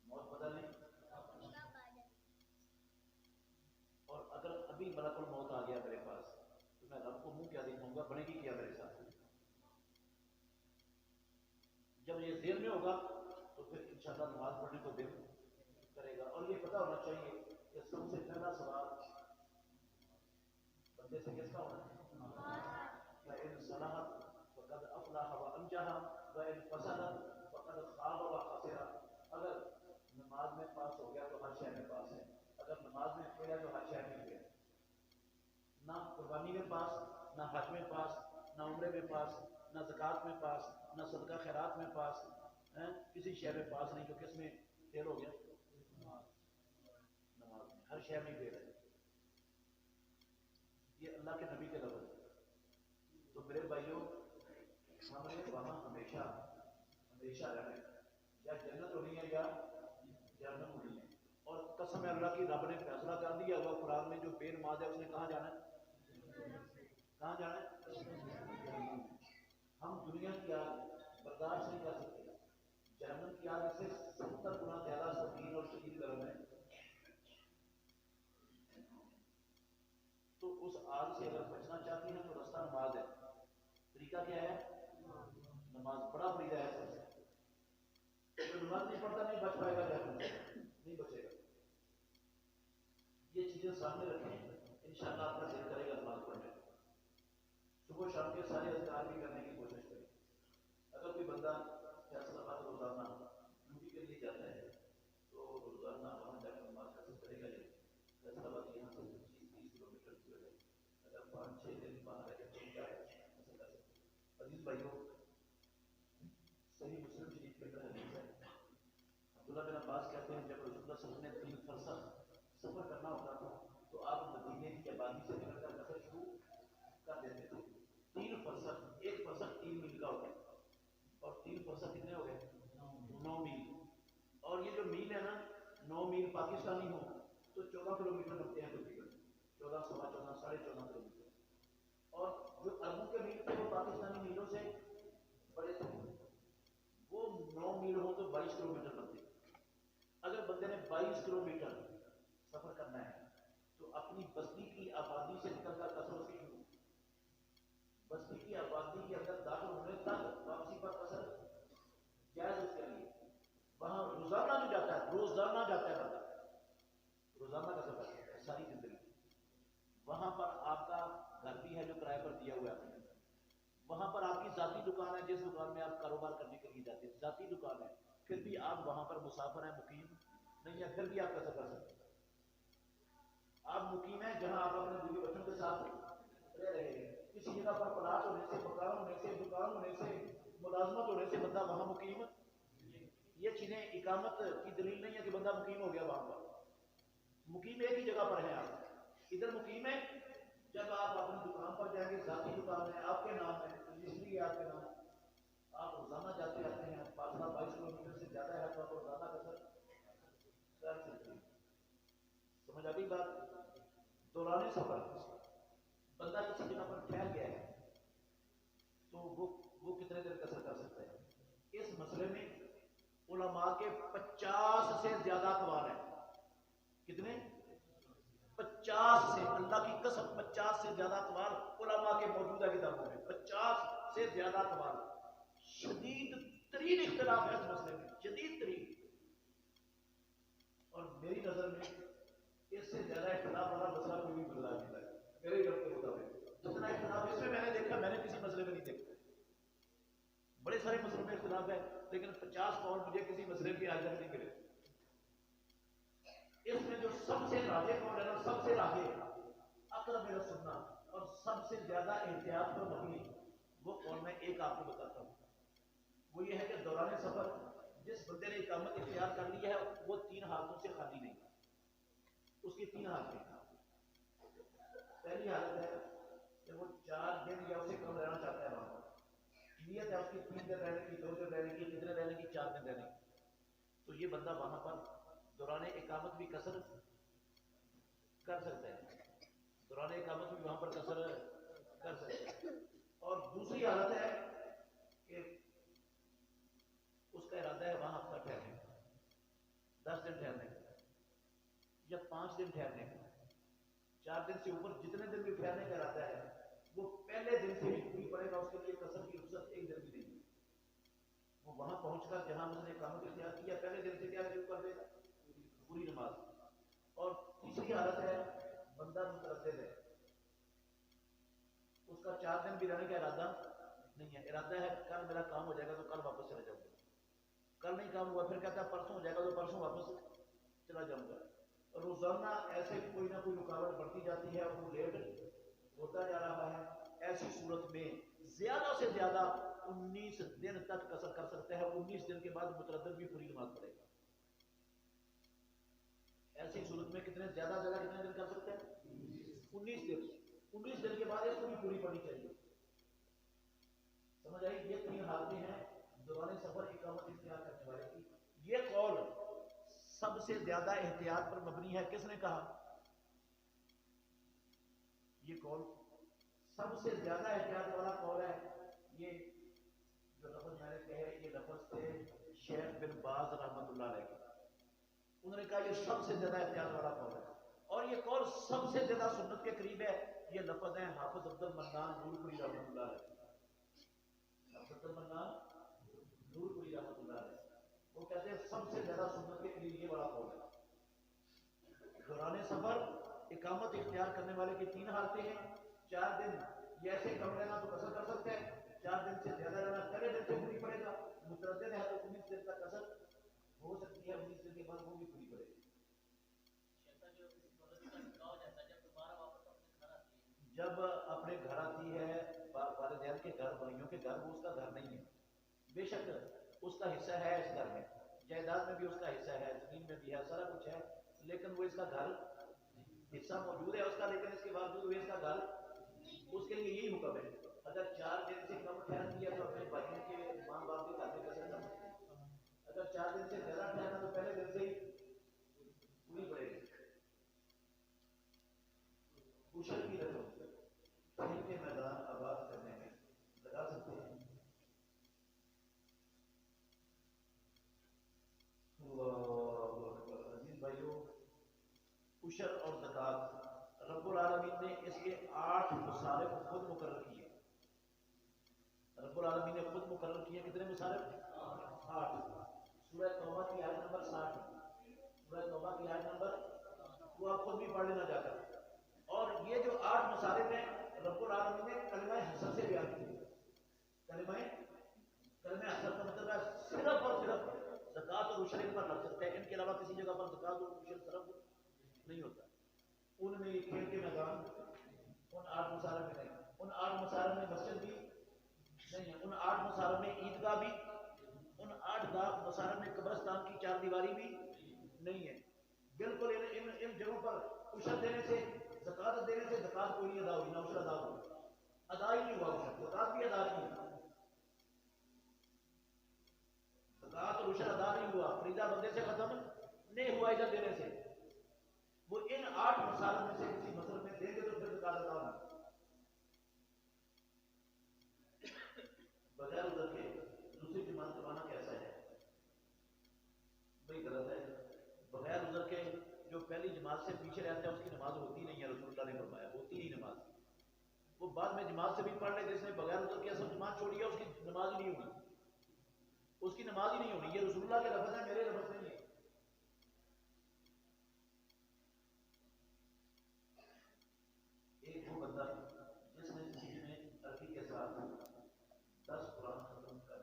موت پتہ نہیں. اور اگر ابھی ملک الموت آ گیا میرے پاس تو میں رب کو منہ کیا دکھاؤں گا, بنے گی کیا میرے ساتھ. جب یہ ذہن میں ہوگا تو پھر انشاءاللہ نماز پڑھنے کو دل کرے گا. اور یہ پتہ ہونا چاہیے کہ سب سے پہلا سوال بندے سے کس کا ہونا ہے؟ فَإِن صَلَحَتْ فَقَدْ أَفْلَحَ وَأَنجَحَ وَإِن فَسَدَتْ فَقَدْ خَابَ وَخَسِرَ. اگر نماز میں پاس ہو گیا تو ہر شے میں پاس ہے, اگر نماز میں فیل ہے تو ہر شے میں فیل. نہ قربانی میں پاس, نہ حج میں پاس, نہ عمرے میں پاس, نہ زکوٰۃ میں پاس, نہ صدقہ خیرات میں پاس, کسی شے میں پاس نہیں. تو کس میں فیل ہو گیا؟ نماز میں. ہر شے میں فیل ہے. یہ اللہ کے نبی کے لفظ ہے. تو میرے بھائیوں ہم نے وہاں ہمیشہ رہنا ہے, یا جنت ہونی ہے یا جہنم ہونی ہے. اور قسم اللہ کی رب نے فیصلہ کر دیا ہوا قرآن میں, جو بے نماز ہے اس نے کہاں جانا ہے؟ کہاں جانا ہے؟ ہم دنیا کی آگ برداشت نہیں کر سکتے. جہنم کی آگ سے 70 گنا زیادہ سنگین اور شدید گرم ہے. تو اس آگ سے اگر بچنا چاہتے ہیں تو رستہ نماز ہے. طریقہ کیا ہے؟ نماز. بڑا فریضہ ہے سب سے. جو نماز نہیں پڑھتا نہیں بچ پائے گا جہنم سے, نہیں بچے گا. یہ چیزیں سامنے رکھیں, انشاءاللہ آپ کا ذکر کرے گا نماز پڑھنے. صبح شام کے سارے اذکار بھی کرنے کی کوشش کریں. اگر کوئی بندہ فیصلہ باد روزانہ ڈیوٹی کے لیے جاتا ہے تو روزانہ وہاں جا کر نماز حاصل کرے گا. فیصلہ باد یہاں سے 25-30 کلومیٹر دور ہے. اگر 5-6 دن باہر رہے تو کیا ہے حاصل کر سکتے. عزیز بھائیوں, صحیح مسلم شریف کے اندر حدیث ہے, عبداللہ بن عباس کہتے ہیں جب رسول اللہ صلی اللہ علیہ وسلم نے 3 فرسخ سفر کرنا ہوتا تھا تو آپ مدینے کی آبادی سے نکل کر سفر شروع کر دیتے تھے. 3 فرسخ, ایک فرسخ 3 میل کا ہوتا ہے, اور 3 فرسخ کتنے ہو گئے؟ 9 میل. اور یہ جو میل ہے نا 9 میل پاکستانی ہو تو 14 کلومیٹر بنتے ہیں تقریباً, 14, 14.5, 14.5 کلومیٹر. اور جو اربوں کے میل تھے وہ پاکستانی میلوں سے بڑے تھے, وہ 9 میل ہو تو 22 کلومیٹر بنتے. اگر بندے نے 22 کلومیٹر سفر کرنا ہے تو اپنی بستی کی آبادی سے نکل کر قصر سے شروع, بستی کی آبادی کے اندر داخل ہونے تک واپسی پر قصر جائز اس کے لیے. وہاں روزانہ جو جاتا ہے, روزانہ جاتا ہے بندہ, روزانہ کا سفر کرتا ہے ساری زندگی. وہاں پر آپ کا گھر بھی ہے جو کرائے پر دیا ہوا ہے, وہاں پر آپ کی ذاتی دکان ہے جس دکان میں آپ کاروبار کرنے کے لیے جاتے ہیں, ذاتی دکان ہے, پھر بھی آپ وہاں پر مسافر ہیں, مقیم نہیں ہے, پھر بھی آپ کا سفر سکتے. آپ مقیم ہیں جہاں آپ اپنے بیوی بچوں کے ساتھ رہ رہے ہیں. کسی جگہ پر پلاٹ ہونے سے, مکان ہونے سے, دکان ہونے سے, ملازمت ہونے سے بندہ وہاں مقیم. یہ چیزیں اقامت کی دلیل نہیں ہے کہ بندہ مقیم ہو گیا وہاں پر. مقیم ایک ہی جگہ پر ہیں آپ. ادھر مقیم ہے جب آپ اپنی دکان پر جائیں گے, ذاتی دکان ہے, آپ کے نام ہے, رجسٹری ہے آپ کے نام, آپ روزانہ جاتے آتے ہیں, فاصلہ 22 کلومیٹر سے زیادہ ہے تو آپ روزانہ کا سر کر سکتے ہیں. سمجھ آ گئی بات؟ دوران سفر بندہ کسی جگہ پر ٹھہر گیا ہے تو وہ کتنے دیر قصر کر سکتا ہے. اس مسئلے میں علماء کے 50 سے زیادہ اقوال ہیں. کتنے؟ 50 سے, اللہ کی قسم 50 سے زیادہ اقوال علماء کے موجودہ کتابوں میں, 50 سے زیادہ اقوال. شدید ترین اختلاف ہے اس مسئلے میں, شدید ترین. اور میری نظر میں اس سے زیادہ اختلاف والا مسئلہ کوئی بھی بدلا نہیں ہے میرے رب کے مطابق. جتنا اختلاف اس میں نے دیکھا, میں نے کسی مسئلے میں نہیں دیکھا. بڑے سارے مسئلوں میں اختلاف ہے، لیکن 50 قول مجھے کسی مسئلے کے آج تک نہیں ملے۔ اس میں جو سب سے راجح قول ہے نا، سب سے راجح اقرب میرا سننا اور سب سے زیادہ احتیاط پر مبنی، وہ قول میں ایک آپ کو بتاتا ہوں۔ وہ یہ ہے کہ دوران سفر جس بندے نے اقامت اختیار کر لی ہے وہ 3 حالتوں سے خالی نہیں، اس کی 3 حالتیں۔ پہلی حالت ہے کہ وہ 4 دن یا اسے کم رہنا چاہتا ہے وہاں پر، نیت ہے اس کی 3 دن رہنے کی، 2 دن رہنے کی، کتنے رہنے کی، 4 دن رہنے کی، تو یہ بندہ وہاں پر دوران اقامت بھی قصر کر سکتا ہے، دوران اقامت بھی وہاں پر قصر کر سکتا ہے۔ اور دوسری حالت ہے کہ اس کا ارادہ ہے وہاں ہفتہ ٹھہرنے کا، 10 دن ٹھہرنے کا یا 5 دن ٹھہرنے کا، 4 دن سے اوپر جتنے دن بھی ٹھہرنے کا ارادہ ہے وہ پہلے دن سے ہی پوری پڑے گا، اس کے لیے قصر کی رخصت 1 دن بھی نہیں۔ وہ وہاں پہنچ کر جہاں اس نے اقامت اختیار کیا پہلے دن سے کیا شروع کر دے گا، پوری نماز۔ اور تیسری حالت ہے بندہ متردد ہے، اس کا 4 دن بھی رہنے کا ارادہ نہیں ہے، ارادہ ہے کل میرا کام ہو جائے گا تو کل واپس چلا جاؤں گا، کل نہیں کام ہوا پھر کہتا ہے پرسوں ہو جائے گا تو پرسوں واپس چلا جاؤں گا۔ روزانہ ایسے کوئی نہ کوئی رکاوٹ بڑھتی جاتی ہے، وہ لیٹ ہوتا جا رہا ہے۔ ایسی صورت میں زیادہ سے زیادہ 19 دن تک قصر کر سکتا ہے، 19 دن کے بعد متردد بھی پوری نماز پڑھے گا۔ ایسی صورت میں کتنے زیادہ کتنے دن کر سکتے ہیں، 19 دن، 19 دن کے بعد اس کو بھی پوری پڑنی چاہیے۔ سمجھ آئی؟ یہ 3 حالتیں ہیں دوران سفر اقامت اختیار کرنے والے کی۔ یہ قول سب سے زیادہ احتیاط پر مبنی ہے، کس نے کہا؟ یہ قول سب سے زیادہ احتیاط والا قول ہے۔ یہ جو لفظ میں نے کہے یہ لفظ تھے شیخ بن باز رحمۃ اللہ علیہ کے، انہوں نے کہا یہ سب سے زیادہ احتیاط والا قول ہے، اور یہ قول سب سے زیادہ سنت کے قریب ہے۔ یہ لفظ ہیں حافظ عبد المنان نور پوری رحمۃ اللہ علیہ، حافظ عبد المنان نور پوری رحمۃ اللہ علیہ، وہ کہتے ہیں سب سے زیادہ سنت کے قریب یہ بڑا قول ہے۔ دوران سفر اقامت اختیار کرنے والے کی 3 حالتیں ہیں، 4 دن یا ایسے کم رہنا تو قصر کر سکتے ہیں، 4 دن سے زیادہ رہنا پہلے دن سے پوری پڑے گا، متردد ہے تو 19 دن تک قصر ہو سکتی ہے، 19 دن کے بعد وہ بھی پوری پڑے گی۔ جب اپنے گھر آتی ہے، والدین کے گھر، بھائیوں کے گھر، وہ اس کا گھر نہیں ہے، بے شک اس کا حصہ ہے اس گھر میں، جائیداد میں بھی اس کا حصہ ہے، زمین میں بھی ہے، سارا کچھ ہے، لیکن وہ اس کا گھر حصہ موجود ہے اس کا، لیکن اس کے باوجود وہ اس کا گھر، اس کے لیے یہی حکم ہے اگر 4 دن سے کم ٹھہر دیا تو اپنے بھائیوں کے ماں باپ کے گھر میں کیسے کرنا، اگر 4 دن سے زیادہ ٹھہرنا تو پہلے دن سے ہی پوری پڑے گی۔ اشر کی رقم صحیح کے میدان آباد کرنے میں لگا سکتے ہیں۔ عزیز بھائیوں، اشر اور زکوٰۃ رب العالمین نے اس کے 8 مصارف خود مقرر کیے، رب العالمین نے خود مقرر کیے، کتنے مصارف؟ 8۔ سورہ توبہ کی آیت نمبر 60، سورہ توبہ کی آیت نمبر، وہ آپ خود بھی پڑھ لینا جا کر۔ اور یہ جو 8 مصارف ہیں رب العالمین نے کلمہ حسر سے بیان کیے۔ کلمہ حسر کا مطلب ہے صرف اور صرف زکوٰۃ اور عشر پر لگ سکتا ہے، ان کے علاوہ کسی جگہ پر زکوٰۃ اور عشر صرف نہیں ہوتا۔ ان میں کھیل کے میدان ان 8 مصارف میں نہیں، ان 8 مصارف میں مسجد بھی نہیں ہے، ان 8 مصارف میں عیدگاہ بھی، ان 8 مصارف میں قبرستان کی 4 دیواری بھی نہیں ہے۔ بالکل ان جگہوں پر عشر دینے سے، زکوٰۃ دینے سے زکوٰۃ کوئی نہیں ادا ہوئی، نہ عشر ادا ہوئی، ادا ہی نہیں ہوا، عشر زکوٰۃ بھی ادا نہیں ہوئی، زکوٰۃ اور عشر ادا نہیں ہوا، فریضہ بندے سے ختم نہیں ہوا عشر دینے سے۔ وہ ان 8 مصارف میں سے کسی مصرف میں دیں گے تو پھر زکوٰۃ ادا ہوگی۔ بغیر عذر کے دوسری جماعت کروانا کیسا ہے؟ بھائی غلط ہے۔ بغیر عذر کے جو پہلی جماعت سے پیچھے رہتا ہے اس کی نماز ہوتی نہیں ہے، رسول اللہ نے فرمایا ہوتی نہیں نماز، وہ بعد میں جماعت سے بھی پڑھ لے، جس نے بغیر عذر کے اصل جماعت چھوڑی ہے اس کی نماز ہی نہیں ہونی، اس کی نماز ہی نہیں ہونی۔ یہ رسول اللہ کے لفظ ہیں، میرے لفظ نہیں ہے۔ ایک وہ بندہ جس نے زندگی میں عربی کے ساتھ 10 قرآن ختم کر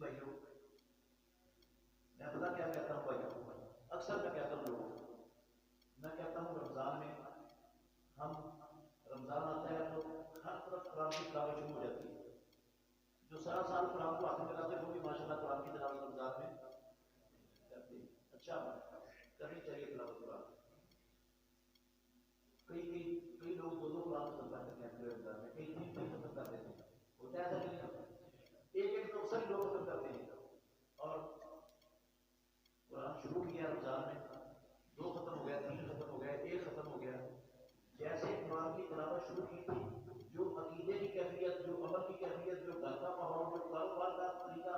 بھائیوں میں پتا کیا کہتا ہوں بھائیوں، اکثر میں کہتا ہوں لوگوں کو، میں کہتا ہوں رمضان میں ہم رمضان آتا ہے تو ہر طرف قرآن کی تلاوت شروع ہو جاتی ہے، جو سارا سال قرآن کو ہاتھ میں لگاتے ہیں وہ بھی ماشاء اللہ قرآن کی تلاوت رمضان میں کرتے ہیں۔ اچھا کرنی چاہیے تلاوت قرآن، کئی لوگ دو قرآن ختم کر دیتے ہیں پورے رمضان میں، کئی تین ختم کر دیتے ہیں، ہوتا ہے ایسا نہیں ہوتا، ایک تو اکثر لوگ ختم کرتے ہیں، اور قرآن شروع کیا رمضان میں، دو ختم ہو گیا، تین ختم ہو گیا، ایک ختم ہو گیا، جیسے قرآن کی تلاوت شروع کی تھی، جو عقیدے کی کیفیت، جو عمل کی کیفیت، جو گھر کا ماحول، جو کاروبار کا طریقہ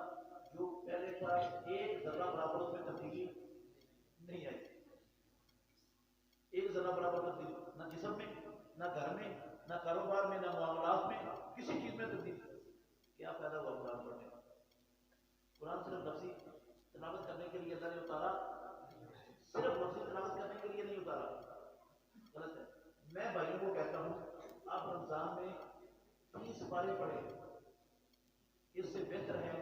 جو پہلے تھا، ایک ذرہ برابر اس میں تبدیلی نہیں آئی، ایک ذرہ برابر تبدیلی نہ جسم میں، نہ گھر میں، نہ کاروبار میں، نہ معاملات میں، کسی چیز میں تبدیلی۔ کیا فائدہ ہوا قرآن پڑھنے کا؟ قرآن صرف لفظی تلاوت کرنے کے لیے اللہ نے اتارا، صرف لفظی تلاوت کرنے کے لیے نہیں اتارا، غلط ہے۔ میں بھائیوں کو کہتا ہوں آپ رمضان میں 30 پارے پڑھیں، اس سے بہتر ہے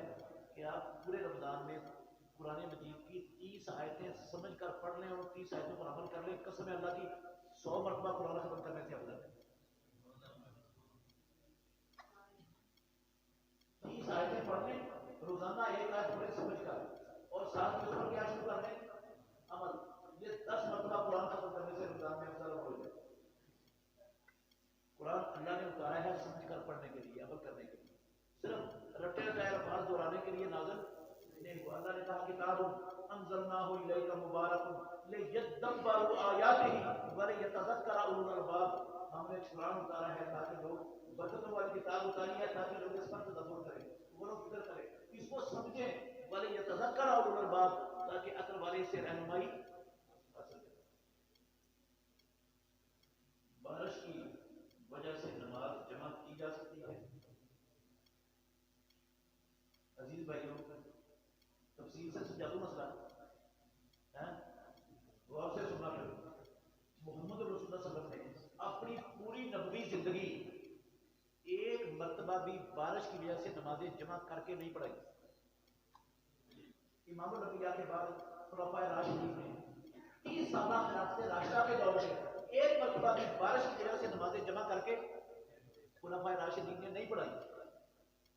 کہ آپ پورے رمضان میں قرآن مجید کی 30 آیتیں سمجھ کر پڑھ لیں اور 30 آیتوں پر عمل کر لیں، قسم ہے اللہ کی 100 مرتبہ قرآن ختم کرنے سے افضل ہے۔ 30 آیتیں پڑھ لیں، روزانہ ایک آیت پڑھیں سمجھ کر، اور ساتھ میں اس پر کیا شروع کر دیں؟ عمل۔ یہ 10 مرتبہ قرآن ختم کرنے سے رمضان میں افضل ہو جائے۔ قرآن اللہ نے اتارا ہے سمجھ کر پڑھنے کے لیے، عمل کرنے کے لیے، صرف رٹے رٹائے الفاظ دہرانے کے لیے نازل نہیں ہوا۔ اللہ نے کہا کتاب انزلناہ الیک مبارک لیدبروا آیاتہ ولیتذکر اولو الالباب، ہم نے قرآن اتارا ہے تاکہ لوگ، برکتوں والی کتاب اتاری ہے تاکہ لوگ اس پر تدبر کریں، غور و فکر کریں، اس کو سمجھیں، ولیتذکر اولو الالباب، تاکہ عقل والے اس سے رہنمائی حاصل کریں۔ بارش کی وجہ سے نماز جمع کی جا سکتی ہے؟ عزیز بھائیوں تفصیل سے سمجھا دوں مسئلہ، غور سے سننا پھر۔ محمد رسول اللہ صلی اللہ علیہ وسلم نے اپنی پوری نبوی زندگی ایک مرتبہ بھی بارش کی وجہ سے نمازیں جمع کر کے نہیں پڑھائی۔ امام الانبیاء کے بعد خلفائے راشدین نے 30 سالہ خلافت راشدہ کے دور میں ایک مرتبہ بھی بارش کی وجہ سے نمازیں جمع کر کے خلفائے راشدین نے نہیں پڑھائی۔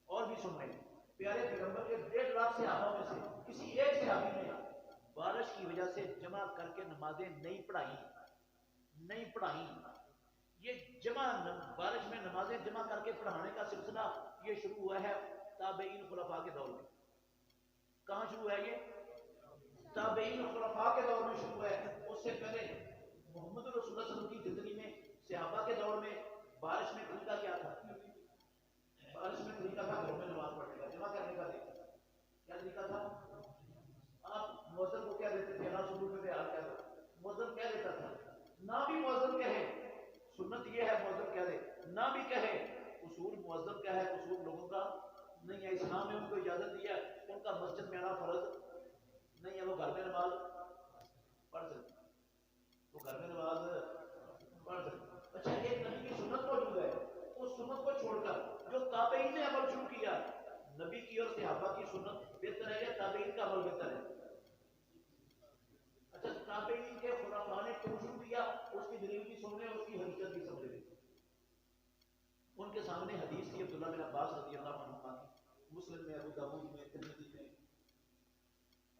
اور بھی سن رہے ہیں، پیارے پیغمبر کے 1.5 لاکھ صحابہ میں سے کسی ایک صحابی نے بارش کی وجہ سے جمع کر کے نمازیں نہیں پڑھائی۔ یہ بارش میں نمازیں جمع کر کے پڑھانے کا سلسلہ یہ شروع ہوا ہے تابعین خلفاء کے دور میں۔ کہاں شروع ہے یہ؟ تابعین خلفاء کے دور میں شروع ہے۔ اس سے پہلے محمد رسول اللہ صلی اللہ علیہ وسلم کی زندگی میں صحابہ کے دور میں بارش میں طریقہ کیا تھا؟ بارش میں طریقہ تھا گھروں میں نماز پڑھنے کا، جمع کرنے کا نہیں۔ کیا طریقہ تھا؟ آپ مؤذن کو کہہ دیتے تھے اللہ سبحانہ وتعالی کہہ دو، مؤذن کہہ دیتا تھا، نہ بھی مؤذن کہے، سنت یہ ہے مؤذن کہہ دے، نہ بھی کہے، اصول مؤذن کا ہے، اصول لوگوں کا نہیں ہے۔ اسلام نے ان کو اجازت دی ہے، ان کا مسجد میں آنا فرض نہیں ہے، وہ گھر میں نماز پڑھ سکتے، وہ گھر میں نماز پڑھ سکتے۔ اچھا ایک نبی کی سنت موجود ہے، اس سنت کو چھوڑ کر جو تابعین نے عمل شروع کیا، نبی کی اور صحابہ کی سنت بہتر ہے یا تابعین کا عمل بہتر ہے؟ اچھا تابعین کے خلفاء نے کیوں شروع کیا، اس کی دلیل بھی سن لیں، اس کی حقیقت بھی سمجھ لیں۔ ان کے سامنے حدیث تھی عبداللہ بن عباس رضی اللہ عنہ کی، مسلم میں، ابو داؤد میں، ترمذی میں۔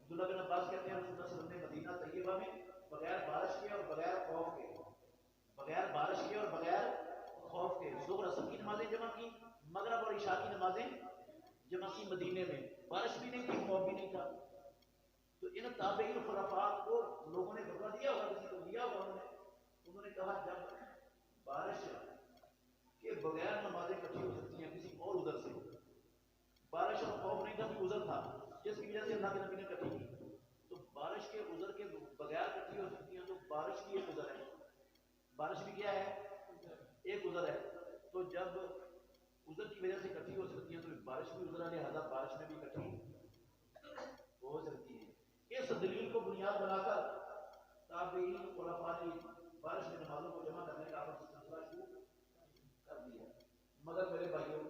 عبداللہ بن عباس کہتے ہیں رسول اللہ صلی اللہ علیہ وسلم نے مدینہ طیبہ میں بغیر بارش کے اور بغیر خوف کے، بغیر بارش کے اور بغیر خوف کے ظہر اثر کی نمازیں جمع کی، مغرب اور عشاء کی نمازیں جمع کی مدینے میں، بارش بھی نہیں تھی، خوف بھی نہیں تھا۔ تو ان تابعین خلفاء کو لوگوں نے دھوکہ دیا ہوگا، کسی کو دیا ہوگا، انہوں نے کہا جب بارش کے بغیر نمازیں اکٹھی ہو سکتی ہیں کسی اور عذر سے، بارش اور خوف نہیں تھا، کوئی عذر تھا جس کی وجہ سے اللہ کے نبی نے اکٹھی کی، تو بارش کے عذر کے بغیر اکٹھی ہو سکتی ہیں، تو بارش بھی ایک عذر ہے، بارش بھی کیا ہے؟ ایک عذر ہے۔ تو جب عذر کی وجہ سے اکٹھی ہو سکتی ہیں تو بارش بھی عذر ہے، لہٰذا بارش میں بھی اکٹھی ہو سکتی ہے۔ اس دلیل کو بنیاد بنا کر تابعین خلفاء نے بارش میں نمازوں کو جمع کرنے کا عمل سلسلہ شروع کر دیا۔ مگر میرے بھائیوں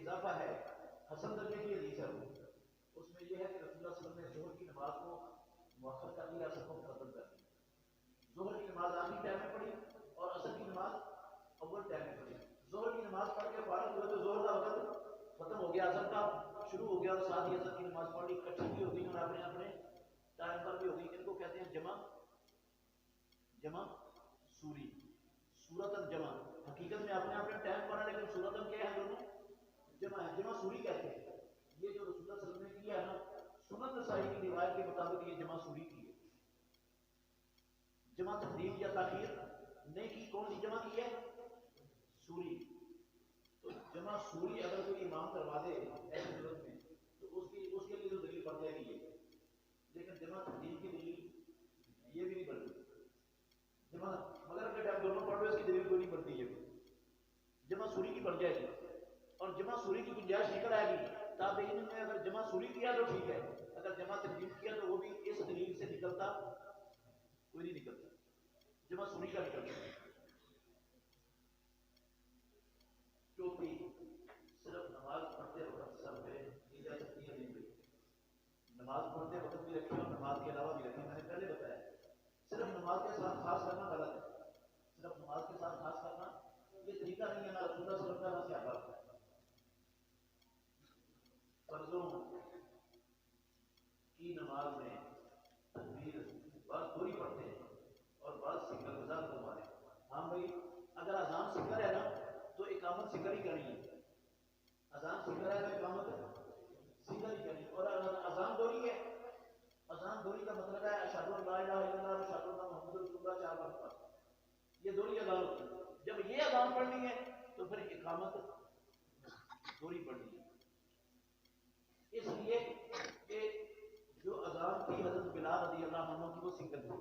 اضافہ ہے، حسن درجے کی حدیث ہے وہ، اس میں یہ ہے کہ رسول اللہ صلی اللہ علیہ وسلم نے ظہر کی نماز کو مؤخر کر دیا، اثر کو مقدم کر دیا، ظہر کی نماز آخری ٹائم میں پڑھی اور عصر کی نماز اول ٹائم میں پڑھی، ظہر کی نماز پڑھ کے فارغ ہوئے تو ظہر کا وقت ختم ہو گیا، عصر کا شروع ہو گیا، اور ساتھ ہی عصر کی نماز پڑھ لی، کٹھی بھی ہو گئی اور اپنے اپنے ٹائم پر بھی ہو گئی، ان کو کہتے ہیں جمع سوری، صورتاً جمع، حقیقت میں اپنے اپنے ٹائم پر ہے لیکن صورتاً کیا ہے دونوں جمع ہے، جمع سوری کہتے ہیں۔ یہ جو رسول اللہ صلی اللہ علیہ وسلم نے کیا ہے نا، سنن نسائی کی روایت کے مطابق یہ جمع سوری کی ہے، جمع تقدیم یا تاخیر نہیں کی، کون سی جمع کی ہے؟ سوری۔ تو جمع سوری اگر کوئی امام کروا دے ایسی صورت میں تو اس کے لیے تو دلیل بن جائے گی یہ، لیکن جمع تقدیم کی دلیل یہ بھی نہیں بنتی، جمع مگر اگر آپ دونوں پڑھ لو اس کی دلیل کوئی نہیں بنتی، یہ جمع سوری کی بن جائے گی، اور جمع سوری کی گنجائش نکل آئے گی تابعین نے اگر جمع سوری کیا تو ٹھیک ہے، اگر جمع تقدیم کیا تو وہ بھی اس دلیل سے نکلتا کوئی نہیں نکلتا، جمع سوری کا نکلتا۔ چوتھی، صرف نماز پڑھتے وقت سر پہ کی جا سکتی ہے نہیں بھائی، نماز پڑھتے وقت بھی رکھیں اور نماز کے علاوہ بھی رکھیں، میں نے پہلے بتایا صرف نماز کے ساتھ خاص کرنا غلط ہے، صرف نماز کے ساتھ خاص کرنا یہ طریقہ نہیں ہے، نہ رسول اللہ صلی اللہ علیہ وسلم کا نہ صحابہ۔ فرضوں کی نماز میں تکبیر بعض دوری پڑھتے ہیں اور بعض سنگل گزار فرماتے ہیں، ہاں بھائی اگر اذان سنگل ہے نا تو اقامت سنگل ہی کرنی ہے، اذان سنگل ہے تو اقامت سنگل ہی کرنی ہے، اور اگر اذان دوری ہے، اذان دوری کا مطلب ہے اشہد ان لا الہ الا اللہ و اشہد ان محمد رسول اللہ 4 بار پڑھنا، یہ دوری اذان ہوتی ہے۔ جب یہ اذان پڑھنی ہے تو پھر اقامت دوری پڑھنی ہے، اس لیے کہ جو اذان تھی حضرت بلال رضی اللہ عنہ کی وہ سنگل تھی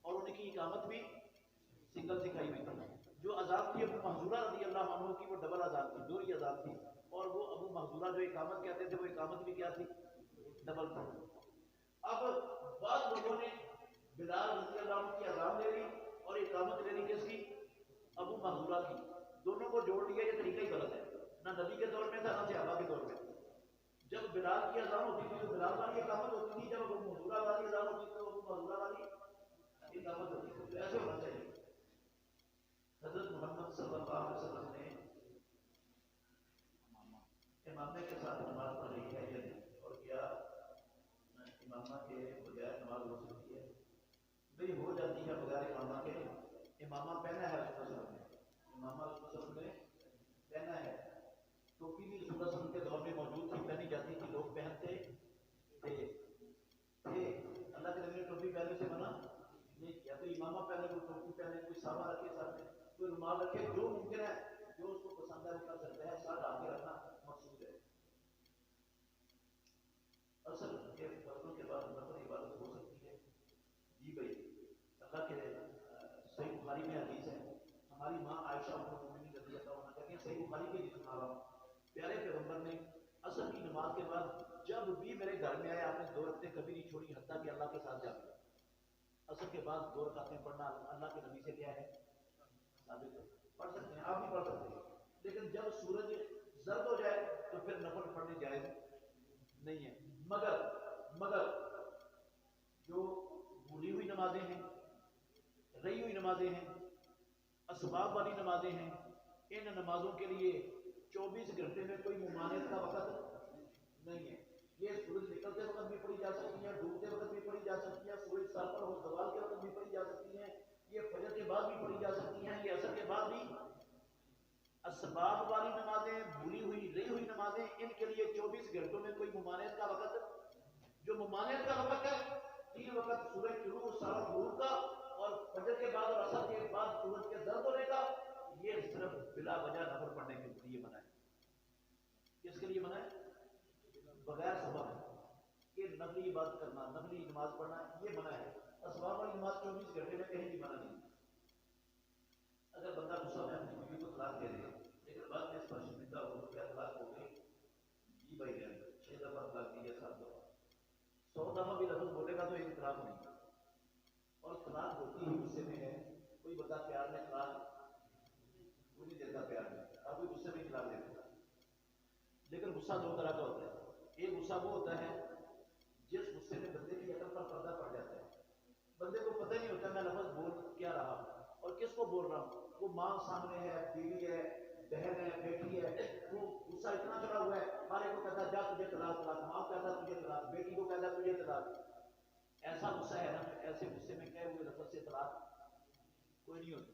اور ان کی اقامت بھی سنگل سکھائی ہوئی تھی، جو اذان تھی ابو محذورہ رضی اللہ عنہ کی وہ ڈبل اذان تھی، دوری اذان تھی، اور وہ ابو محذورہ جو اقامت کہتے تھے وہ اقامت بھی کیا تھی؟ ڈبل تھی۔ اب بعض لوگوں نے بلال رضی اللہ عنہ کی اذان لے لی اور اقامت لے لی کس کی؟ ابو محذورہ کی، دونوں کو جوڑ لیا، یہ طریقہ ہی غلط ہے، نہ نبی کے دور میں تھا نہ صحابہ کے دور میں تھا۔ جب بلال کی اذان ہوتی تھی تو بلال والی اقامت ہوتی تھی، جب ابو محذورہ والی اذان ہوتی تھی تو ابو محذورہ والی اقامت ہوتی تھی، تو ایسے ہونا چاہیے۔ حضرت محمد صلی اللہ علیہ وسلم نے امامے کے ساتھ نماز پڑھی ہے یا نہیں، اور کیا امامہ کے بغیر نماز ہو سکتی ہے؟ نہیں، ہو جاتی ہے بغیر امامہ کے، امامہ پہنا ہے رسول اللہ صلی اللہ علیہ وسلم نے، امامہ رسول اللہ صلی اللہ علیہ وسلم نے پہنا ہے، ٹوپی بھی رسول اللہ صلی اللہ علیہ وسلم کے دور میں موجود تھی، پہنی جاتی تھی، لوگ پہنتے تھے، اللہ کے نبی نے ٹوپی پہننے سے منع نہیں کیا، تو امامہ پہنے، کوئی ٹوپی پہنے، کوئی سامہ رکھے ساتھ میں، کوئی رومال رکھے، جو ممکن ہے جو اس کو پسند ہے وہ کر سکتا ہے، ساتھ ڈال کے رکھنا مقصود ہے۔ اصل کے فرضوں کے بعد نفل عبادت ہو سکتی ہے؟ جی بھائی، اللہ کے صحیح بخاری میں حدیث ہے، ہماری ماں عائشہ ام المؤمنین رضی اللہ عنہا کہتی ہیں، صحیح بخاری کے حدیث سنا رہا ہوں، پیارے پیغمبر نے عصر کی نماز کے بعد جب بھی میرے گھر میں آئے آپ نے 2 رکعتیں کبھی نہیں چھوڑی حتیٰ کہ اللہ کے ساتھ جا کے عصر کے بعد 2 رکعتیں پڑھنا اللہ کے نبی سے کیا ہے؟ ثابت ہے، پڑھ سکتے ہیں، آپ بھی پڑھ سکتے ہیں، لیکن جب سورج زرد ہو جائے تو پھر نفل پڑھنے جائز نہیں ہے، مگر جو بھولی ہوئی نمازیں ہیں، رہی ہوئی نمازیں ہیں، اسباب والی نمازیں ہیں، ان نمازوں کے لیے 24 گھنٹے میں کوئی ممانعت کا وقت نہیں ہے، یہ سورج نکلتے وقت بھی پڑھی جا سکتی ہیں، ڈوبتے وقت بھی پڑھی جا سکتی ہیں، سورج سر پر ہو زوال کے وقت بھی پڑھی جا سکتی ہیں، یہ فجر کے بعد بھی پڑھی جا سکتی ہیں، یہ عصر کے بعد بھی۔ اسباب والی نمازیں، بھولی ہوئی رہی ہوئی نمازیں، ان کے لیے 24 گھنٹوں میں کوئی ممانعت کا وقت، جو ممانعت کا وقت ہے 3 وقت سورج طلوع سارا غروب کا اور فجر کے بعد اور عصر کے بعد سورج کے زرد ہونے کا، یہ صرف بلا وجہ نفل پڑھنے کے لیے منع ہے۔ کس کے لیے منع ہے؟ بغیر سبب کہ نفلی عبادت کرنا، نفلی نماز پڑھنا، یہ منع ہے۔ اسباب والی نماز 24 گھنٹے میں کہیں بھی منع نہیں۔ اگر بندہ غصہ میں اپنی بیوی کو طلاق دے دے لیکن بعد میں اس پر شرمندہ ہو تو کیا طلاق ہو گئی؟ جی بھائی جان، 6 دفعہ طلاق دی ہے، 7 دفعہ، 100 دفعہ بھی لفظ بولے گا تو ایک طلاق نہیں، اور طلاق ہوتی ہی غصے میں ہے۔ کوئی بندہ پیار میں طلاق کوئی نہیں دیتا، پیار میں اب کوئی غصے میں طلاق دے دیتا، غصہ دو طرح کا ہوتا ہے. ایک غصہ وہ ہوتا ہے جس غصے میں بندے کی عقل پر پردہ پڑ جاتا ہے, بندے کو پتہ نہیں ہوتا میں لفظ بول کیا رہا اور کس کو بول رہا ہوں. وہ ماں سامنے ہے, بیوی ہے, بہن ہے, بیٹی ہے, وہ غصہ اتنا چڑھا ہوا ہے, ہمارے کو کہتا جا تجھے طلاق طلاق, ماں کہتا تجھے طلاق, بیٹی کو کہتا تجھے طلاق. ایسا غصہ ہے نا, ایسے غصے میں کہے ہوئے لفظ سے طلاق کوئی نہیں ہوتی,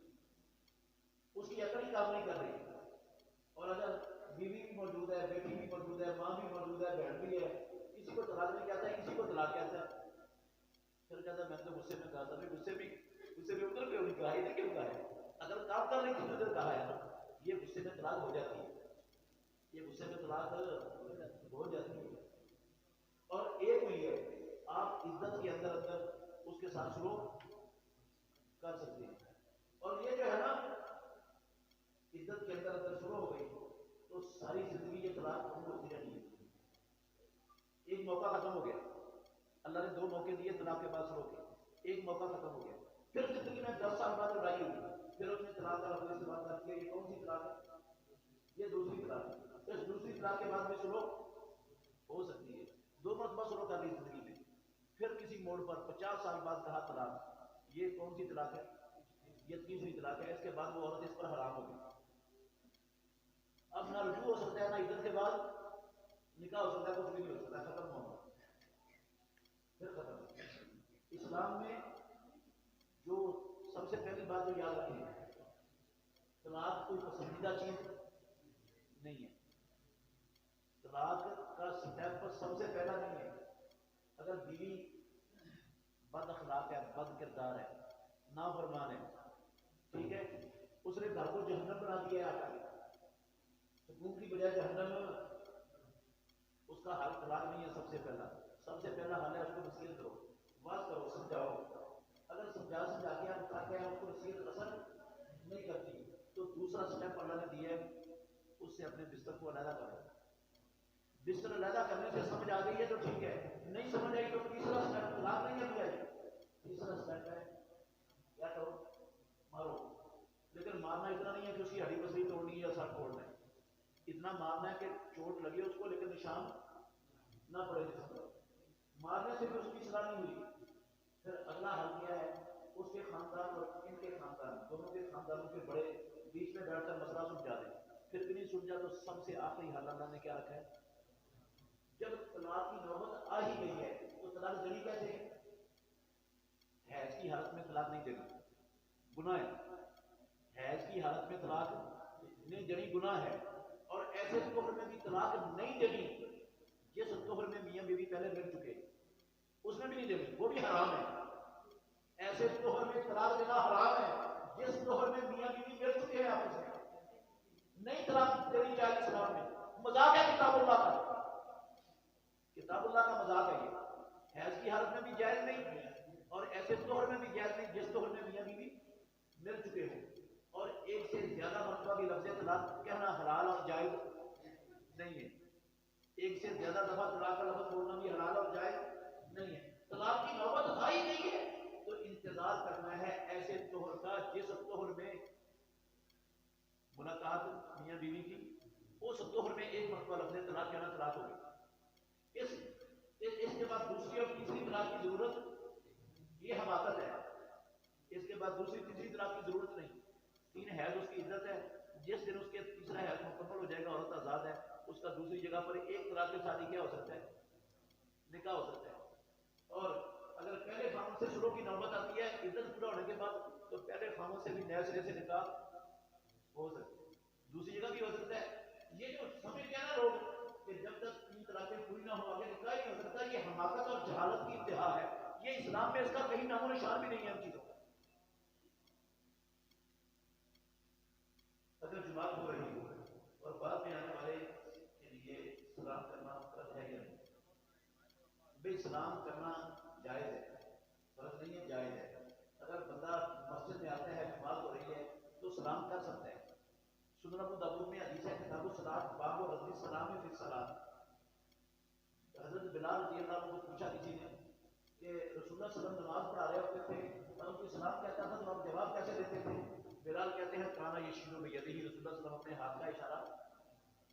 اس کی عقل ہی کام نہیں کر رہی. اور اگر بیوی بھی موجود ہے, بیٹی بھی موجود ہے, ماں بھی موجود ہے, بہن بھی ہے, کسی کو طلاق نہیں کہتا ہے, کسی کو طلاق کہتا ہے, پھر کہتا ہے میں تو غصے میں کہا تھا. غصے میں ادھر کیوں نہیں کہا, ادھر کیوں کہا ہے؟ اگر کام کر رہی تھی تو ادھر کہا ہے نا. یہ غصے میں طلاق ہو جاتی ہے, یہ غصے میں طلاق ہو جاتی ہے. اور ایک ہوئی ہے آپ عزت کے اندر اندر اس کے ساتھ شروع کر سکتے ہیں. اور یہ جو ہے نا عزت کے اندر اندر شروع ہو گئی تو ساری زندگی یہ طلاق ہم ہوتی رہی ہے. ایک موقع ختم ہو گیا, اللہ نے 2 موقع دیے طلاق کے بعد شروع کے, ایک موقع ختم ہو گیا, پھر زندگی میں 10 سال بعد لڑائی ہوئی, پھر اس نے طلاق کا لفظ استعمال کر دیا. یہ کون سی طلاق ہے؟ یہ دوسری طلاق ہے. اس دوسری طلاق کے بعد بھی شروع ہو سکتی ہے. 2 مرتبہ شروع کر لی زندگی میں, پھر کسی موڑ پر 50 سال بعد کہا طلاق. یہ کون سی طلاق ہے؟ یہ تیسری طلاق ہے. اس کے بعد وہ عورت اس پر حرام ہوگی. اب نہ رجوع ہو سکتا ہے, نہ عزت کے بعد نکاح ہو سکتا ہے, کچھ بھی نہیں ہو سکتا, ختم ہوگا, پھر ختم. اسلام میں جو سب سے پہلی بات جو یاد رکھیں, طلاق کوئی پسندیدہ چیز نہیں ہے. طلاق کا سٹیپ سب سے پہلا نہیں ہے. اگر بیوی بد اخلاق ہے, بد کردار ہے, نافرمان ہے, ٹھیک ہے, اس نے گھر کو جہنم بنا دیا ہے, سکون کی بجائے جہنم, اس کا حل طلاق نہیں ہے. سب سے پہلا حل ہے اس کو نصیحت کرو, واضح کرو, سمجھاؤ. اگر سمجھا کے آپ کہتے ہیں اس کو نصیحت اثر نہیں کرتی تو دوسرا سٹیپ اللہ نے دیا ہے, اس سے اپنے بستر کو علیحدہ کرو. بستر علیحدہ کرنے سے سمجھ آ گئی ہے تو ٹھیک ہے, نہیں سمجھ آئی تو تیسرا سٹیپ طلاق نہیں ہے, تیسرا سٹیپ ہے کیا کرو, مارو. لیکن مارنا اتنا نہیں ہے کہ اس کی ہڈی پسلی توڑنی ہے یا سر پھوڑنا ہے. اتنا مارنا ہے کہ چوٹ لگے اس کو لیکن نشان نہ پڑے جسم پر. مارنے سے بھی اس کی اصلاح نہیں ہوئی. پھر اگلا حل کیا ہے, اس کے خاندان اور ان کے خاندان, دونوں کے خاندانوں کے بڑے بیچ میں بیٹھ کر مسئلہ سلجھا دیں. پھر بھی نہیں سلجھا تو سب سے آخری حل اللہ نے کیا رکھا ہے, جب طلاق کی نوبت آ ہی گئی ہے تو طلاق دینی کیسے ہے؟ حیض کی حالت میں طلاق نہیں دینی, گناہ ہے. حیض کی حالت میں طلاق نہیں دینی گناہ ہے. اور ایسے طہر میں بھی طلاق نہیں دینی جس طہر میں میاں بیوی پہلے مل چکے, اس میں بھی نہیں دینی, وہ بھی حرام ہے. ایسے طہر میں طلاق دینا حرام ہے جس طہر میں میاں بیوی مل چکے ہیں آپس میں, نہیں طلاق دینی چاہیے. اسلام میں مذاق ہے کتاب اللہ کا, کتاب اللہ کا مذاق ہے یہ. حیض کی حالت میں بھی جائز نہیں اور ایسے طہر میں بھی جائز نہیں جس طہر میں میاں بیوی مل چکے ہوں. اور ایک سے زیادہ مرتبہ بھی لفظ طلاق کہنا حلال اور جائز نہیں ہے. ایک سے زیادہ دفعہ طلاق کا لفظ بولنا بھی حلال اور جائز نہیں ہے. طلاق کی نوبت آئی نہیں ہے تو انتظار کرنا ہے ایسے طہر کا جس طہر میں ملاقات میاں بیوی کی, اس طہر میں ایک مرتبہ لفظ طلاق کہنا طلاق ہوگی. اس کے بعد دوسری اور تیسری طلاق کی ضرورت یہ حماقت ہے. اس کے بعد دوسری تیسری طلاق کی ضرورت نہیں. 3 حیض اس کی عزت ہے. جس دن اس کے تیسرا حیض مکمل ہو جائے گا عورت آزاد ہے. اس کا دوسری جگہ پر ایک طلاق کے ساتھ ہی کیا ہو سکتا ہے, نکاح ہو سکتا ہے. اور اگر پہلے خامن سے شروع کی نوبت آتی ہے عزت پورا ہونے کے بعد تو پہلے خامن سے بھی نئے سرے سے نکاح ہو سکتا ہے, دوسری جگہ بھی ہو سکتا ہے. یہ جو سمجھ گیا نا لوگ کہ جب تک 3 طلاقیں پوری نہ ہو آگے نکاح نہیں ہو سکتا, یہ حماقت اور جہالت کی انتہا ہے. یہ اسلام میں اس کا کہیں نام و نشان بھی نہیں ہے. ان چیزوں کا اگر جماعت ہو رہی ہو اور بعد میں آنے والے کے لیے سلام کرنا فرض ہے یا نہیں, بھائی سلام کرنا جائز ہے, فرض نہیں ہے, جائز ہے. اگر بندہ مسجد میں آتا ہے, جماعت ہو رہی ہے تو سلام کر سکتا ہے. سنن ابو داؤد میں حدیث ہے کتاب الصلاۃ باب رد السلام فی الصلاۃ. حضرت بلال رضی اللہ عنہ کو پوچھا کسی نے کہ رسول اللہ صلی اللہ علیہ وسلم نماز پڑھا رہے ہوتے تھے اور کوئی سلام کہتا تھا تو آپ جواب کیسے دیتے تھے؟ بلال کہتے ہیں کانا یشیرو بیدہ, رسول اللہ صلی اللہ علیہ وسلم اپنے ہاتھ کا اشارہ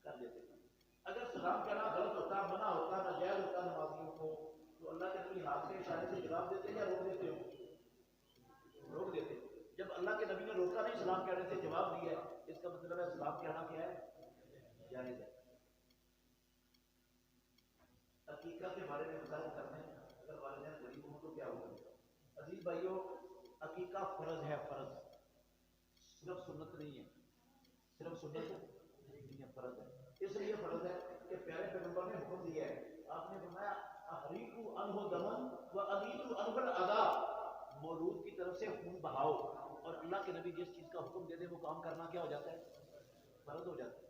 کر دیتے تھے. اگر سلام کہنا غلط ہوتا، منع ہوتا، ناجائز ہوتا نمازیوں کو، تو اللہ کے نبی ہاتھ کے اشارے سے جواب دیتے یا روک دیتے ہو؟ روک دیتے۔ جب اللہ کے نبی نے روکا نہیں سلام کہنے سے، جواب دیا، اس کا مطلب ہے سلام کہنا کیا ہے؟ جائز ہے۔ عقیقہ کے بارے میں مسائل کرنے، اگر والدین غریب ہوں تو کیا ہوگا؟ عزیز بھائیوں، عقیقہ فرض ہے، فرض، صرف سنت نہیں ہے، صرف سنت نہیں ہے، فرض ہے۔ اس لیے فرض ہے کہ پیارے پیغمبر نے حکم دیا ہے، آپ نے فرمایا احریقوا عنہ دمن واغیثوا عنہ الاذى، مولود کی طرف سے خون بہاؤ، اور اللہ کے نبی جس چیز کا حکم دے دے وہ کام کرنا کیا ہو جاتا ہے؟ فرض ہو جاتا ہے،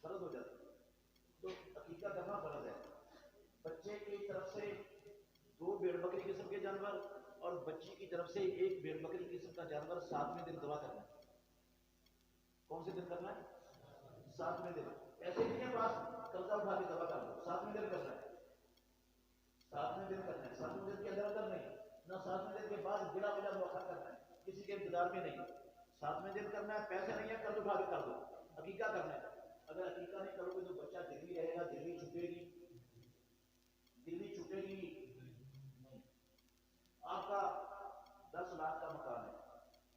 فرض ہو جاتا ہے۔ تو عقیقہ کرنا فرض ہے۔ بچے کی طرف سے 2 بھیڑ بکری قسم کے جانور اور بچی کی طرف سے 1 بھیڑ بکری قسم کا جانور 7ویں دن ذبح کرنا ہے۔ کون سے دن کرنا ہے؟ 7ویں دن۔ ایسے نہیں ہے پاس قبضہ اٹھا کے ذبح کر لو، 7ویں دن کرنا ہے، 7ویں دن کرنا ہے، 7ویں دن کے اندر اندر نہیں، نہ 7ویں دن کے بعد بلا بلا مؤخر کرنا ہے، کسی کے انتظار میں نہیں، 7ویں دن کرنا ہے۔ پیسے نہیں ہے، قرض اٹھا کے کر دو، عقیقہ کرنا ہے۔ اگر عقیقہ نہیں کرو گے تو بچہ گروی رہے گا، گروی چھٹے گی، گروی چھٹے گی نہیں۔ آپ کا 10 لاکھ کا مکان ہے،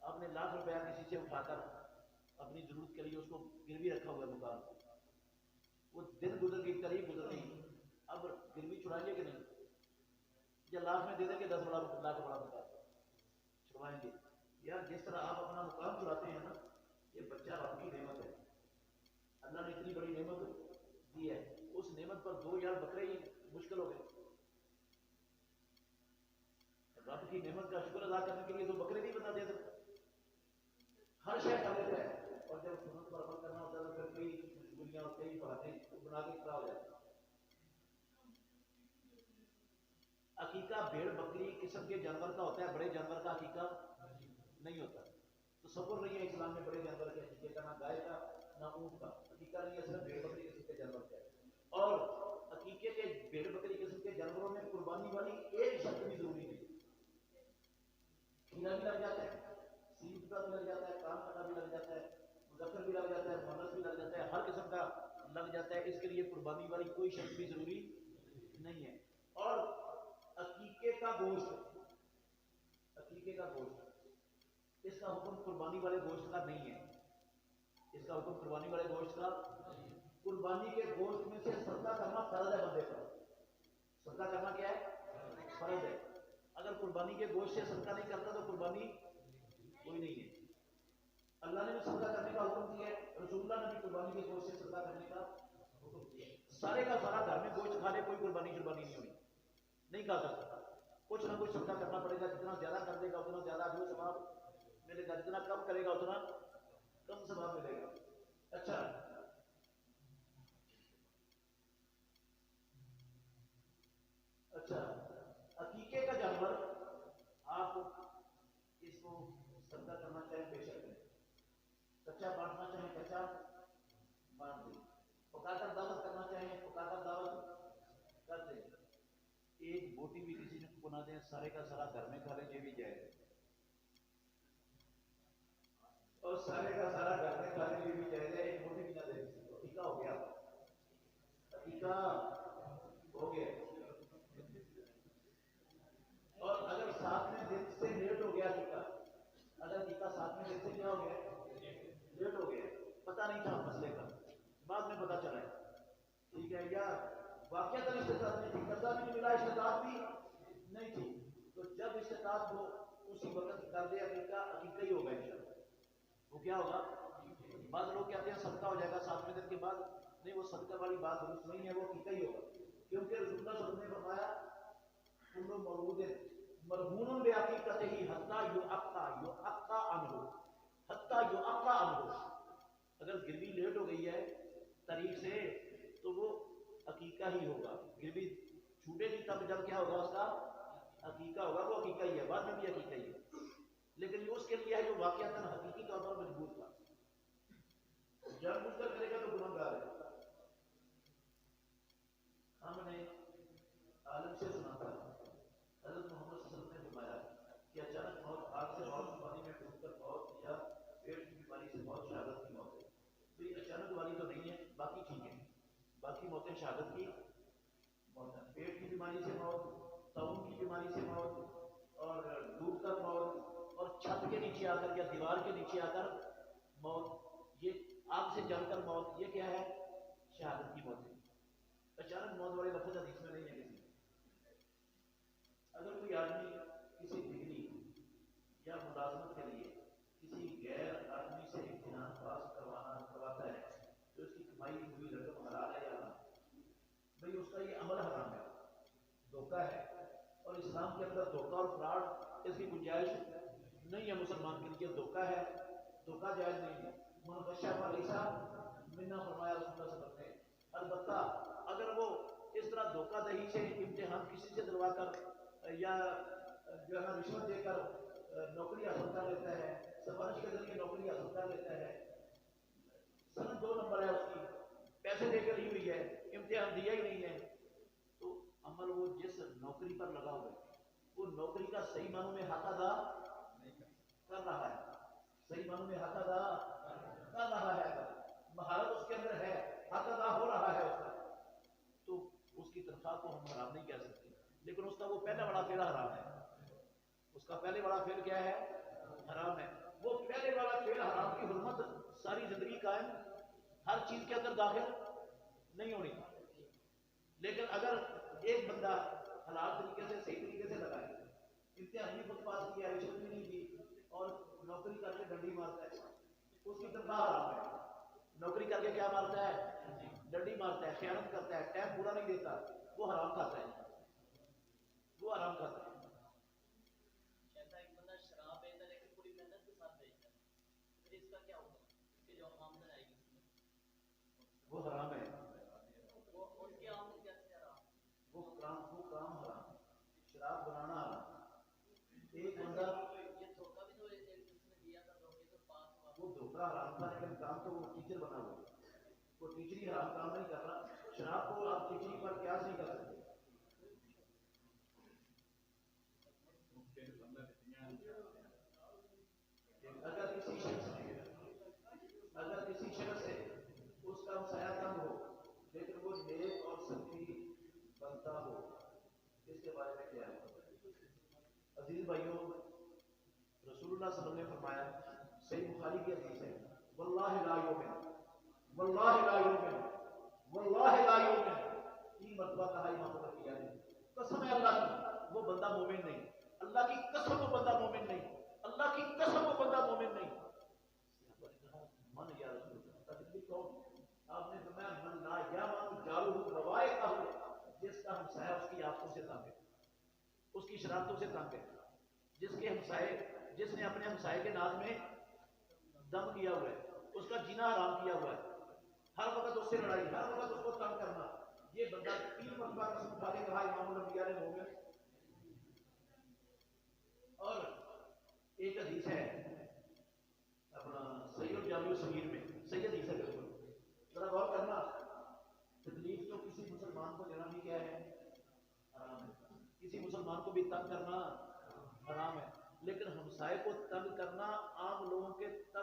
آپ نے لاکھ روپیہ کسی سے اٹھا کر اپنی ضرورت کے لیے اس کو گروی رکھا ہوا ہے مکان کو، وہ دن گزر گئی، تاریخ گزر گئی، اب گروی چھڑائیں گے کہ نہیں؟ یا لاکھ میں دے دیں گے 10 لاکھ بڑا مکان چھڑوائیں گے؟ یار جس طرح آپ اپنا مکان چھڑاتے ہیں نا، یہ بچہ آپ کی نعمت ہے، اللہ نے اتنی بڑی نعمت دی ہے، اس نعمت پر 2 یار بکرے ہی مشکل ہو گئے۔ رب کی نعمت کا شکر ادا کرنے کے لیے 2 بکرے نہیں بتا دے سکتا، ہر شے کر لیتا ہے، اور جب سنت پر عمل کرنا ہوتا ہے تو پھر کئی مشغولیاں اور کئی باتیں بنا کے کھڑا ہو جاتا ہے۔ عقیقہ بھیڑ بکری قسم کے جانور کا ہوتا ہے، بڑے جانور کا عقیقہ نہیں ہوتا۔ تصور نہیں ہے اسلام میں بڑے جانور کے عقیقے کا، نہ گائے کا نہ اونٹ کا عقیقہ نہیں ہے، صرف بھیڑ بکری قسم کے جانور کا ہے۔ اور عقیقے کے بھیڑ بکری قسم کے جانوروں میں قربانی والی ایک شرط بھی ضروری نہیں، کھیرا بھی لگ جاتا ہے، سیب کا بھی لگ جاتا ہے، کان کٹا بھی لگ جاتا ہے، مذکر بھی لگ جاتا ہے، مؤنث بھی لگ جاتا ہے، ہر قسم کا لگ جاتا ہے، اس کے لیے قربانی والی کوئی شرط بھی ضروری نہیں ہے۔ اور عقیقے کا گوشت، عقیقے کا گوشت، اس کا حکم قربانی والے گوشت کا نہیں ہے، اس کا حکم قربانی والے گوشت کا، قربانی کے گوشت میں سے صدقہ کرنا فرض ہے بندے پر، صدقہ کرنا کیا ہے؟ فرض ہے۔ اگر قربانی کے گوشت سے صدقہ نہیں کرتا تو قربانی کوئی نہیں ہے۔ اللہ نے بھی صدقہ کرنے کا حکم دیا ہے، رسول اللہ نے بھی قربانی کے گوشت سے صدقہ کرنے کا حکم دیا ہے۔ سارے کا سارا گھر میں گوشت کھا لے، کوئی قربانی شربانی نہیں ہوئی، نہیں کھا سکتا، کچھ نہ کچھ صدقہ کرنا پڑے گا، جتنا زیادہ کر دے گا اتنا زیادہ جو ثواب ملے گا، جتنا کم کرے گا اتنا کم ثواب ملے گا۔ اچھا، اچھا، عقیقے کا جانور آپ اس کو صدقہ کرنا چاہیں بے شک کریں، کچا بانٹنا چاہیں کچا بانٹ دیں، پکا کر دعوت کرنا چاہیں پکا کر دعوت کر دیں، ایک بوٹی بھی کسی کو نہ دیں، سارے کا سارا گھر میں کھا لیں، یہ بھی جائز ہے، اور سارے کا سارا گھر میں کھا لیں یہ بھی جائز ہے، ایک بوٹی بھی نہ دیں کسی کو، عقیقہ ہو گیا، عقیقہ ہو گیا۔ اور اگر 7ویں دن سے لیٹ ہو گیا عقیقہ، اگر عقیقہ 7ویں دن سے کیا ہو گیا؟ لیٹ ہو گیا، پتہ نہیں تھا مسئلے کا، بعد میں پتہ چلا ہے، ٹھیک ہے، یا واقعہ استطاعت نہیں تھی، قرضہ بھی نہیں ملا، استطاعت بھی نہیں تھی، تو جب استطاعت ہو اسی وقت کر دے عقیقہ، عقیقہ ہی ہوگا انشاءاللہ۔ وہ کیا ہوگا؟ بعض لوگ کہتے ہیں صدقہ ہو جائے گا 7ویں دن کے بعد، نہیں، وہ صدقہ والی بات درست نہیں ہے، وہ عقیقہ ہی ہوگا، کیونکہ رسول اللہ صلی اللہ علیہ وسلم نے فرمایا کل مولود مرہون بعقیقتہ حتی یعقا عنہ، حتی یعقا عنہ، اگر گروی لیٹ ہو گئی ہے تاریخ سے تو وہ عقیقہ ہی ہوگا، گروی چھوٹے گی تب جب کیا ہوگا؟ اس کا عقیقہ ہوگا، وہ عقیقہ ہی ہے، بعد میں بھی عقیقہ ہی ہے، لیکن یہ اس کے لیے ہے جو واقعتاً حقیقی طور پر مجبور تھا، جان بوجھ کر کرے گا تو گنہگار ہے۔ ہم نے عالم سے سنا تھا، حضرت محمد صلی اللہ علیہ وسلم نے فرمایا کہ اچانک موت، آگ سے موت، پانی میں ڈوب کر موت، یا پیٹ کی بیماری سے موت، شہادت کی موت ہے، تو یہ اچانک والی تو نہیں ہے، باقی ٹھیک ہے، موت شہادت کی موت ہے، پیٹ کی بیماری سے موت، تعاون کی بیماری سے موت، اور ڈوب کر موت، اور چھت کے نیچے آ کر یا دیوار کے نیچے آ کر موت، یہ آگ سے جل کر موت، یہ کیا ہے؟ شہادت کی موت ہے۔ اچانک موت والے لفظ حدیث میں نہیں ہے کسی میں۔ اگر کوئی آدمی کسی ڈگری یا ملازمت کے لیے کسی غیر آدمی سے امتحان پاس کرواتا ہے تو اس کی کمائی ہوئی رقم حلال ہے یا حرام؟ بھئی اس کا یہ عمل حرام ہے، دھوکہ ہے، اور اسلام کے اندر دھوکہ اور فراڈ اس کی گنجائش نہیں ہے۔ مسلمان کے لیے دھوکہ ہے، دھوکہ جائز نہیں ہے۔ من غشہ فلیسا منا، فرمایا رسول اللہ صلی اللہ علیہ وسلم نے۔ البتہ اگر وہ اس طرح دھوکہ دہی سے امتحان کسی سے دلوا کر یا جو ہے رشوت دے کر نوکری حاصل کر لیتا ہے، سفارش کے ذریعے نوکری حاصل کر لیتا ہے، سند 2 نمبر ہے اس کی، پیسے دے کر لی ہوئی ہے، امتحان دیا ہی نہیں ہے، تو عمل وہ جس نوکری پر لگا ہوا ہے وہ نوکری کا صحیح معنوں میں حق ادا کر رہا ہے، صحیح معنوں میں حق ادا کر رہا ہے، مہارت اس کے اندر ہے، حق ادا ہو رہا ہے اس کا، تو اس کی تنخواہ کو ہم حرام نہیں کہہ سکتے، لیکن اس کا وہ پہلا بڑا فعل حرام ہے۔ اس کا پہلے بڑا فعل کیا ہے؟ حرام ہے۔ وہ پہلے والا فعل حرام کی حرمت ساری زندگی قائم ہر چیز کے اندر داخل نہیں ہونی، لیکن اگر ایک بندہ حلال طریقے سے صحیح طریقے سے لگائے، امتحان بھی خود پاس کیا، رشوت بھی نہیں دی، اور نوکری کر کے ڈنڈی مارتا ہے، اس کی تنخواہ حرام ہے۔ نوکری کر کے کیا مارتا ہے؟ ڈنڈی مارتا ہے، خیانت کرتا ہے، ٹائم پورا نہیں دیتا، وہ حرام کھاتا ہے، وہ حرام کھاتا ہے۔ وہ حرام ہے، وہ کام حرام، شراب بنانا حرام۔ ایک بندہ وہ دھوکہ حرام تھا، لیکن کام تو وہ ٹیچر بنا ہوا، وہ ٹیچری حرام کام نہیں کر رہا۔ شراب کو آپ ٹیچری پر قیاس نہیں کر سکتے۔ اگر کسی شخص سے اس کا ہمسایہ کم ہو لیکن وہ نیک اور سچی بنتا ہو، اس کے بارے میں کیا ہے؟ عزیز بھائیوں، رسول اللہ صلی اللہ علیہ وسلم نے فرمایا، صحیح بخاری کی حدیث ہے، واللہ لا یؤمن، واللہ لا یؤمن، واللہ لا یؤمن، 3 مرتبہ کہا امام بخاری نے، قسم ہے اللہ کی وہ بندہ مومن نہیں، اللہ کی قسم وہ بندہ مومن نہیں، اللہ کی قسم وہ بندہ مومن نہیں۔ من یا رسول اللہ، تکلیف کون؟ آپ نے فرمایا من لا یامن جارہ روایتہ، جس کا ہمسایہ اس کی آنکھوں سے تنگ ہے، اس کی شرارتوں سے تنگ ہے، جس نے اپنے ہمسائے کے ناز میں دم کیا ہوا ہے، اس کا جینا حرام کیا ہوا ہے، ہر وقت اس سے لڑائی، ہر وقت اس کو تنگ کرنا، یہ بندہ 3 مرتبہ قسم اٹھا کے کہا امام الانبیاء نے مومن۔ اور ایک حدیث ہے اپنا سید جامع صغیر میں، سید حدیث ہے، بالکل ذرا غور کرنا، تکلیف تو کسی مسلمان کو دینا بھی کیا ہے؟ حرام ہے، کسی مسلمان کو بھی تنگ کرنا حرام ہے، لیکن ہمسائے کو تنگ کرنا عام لوگوں کے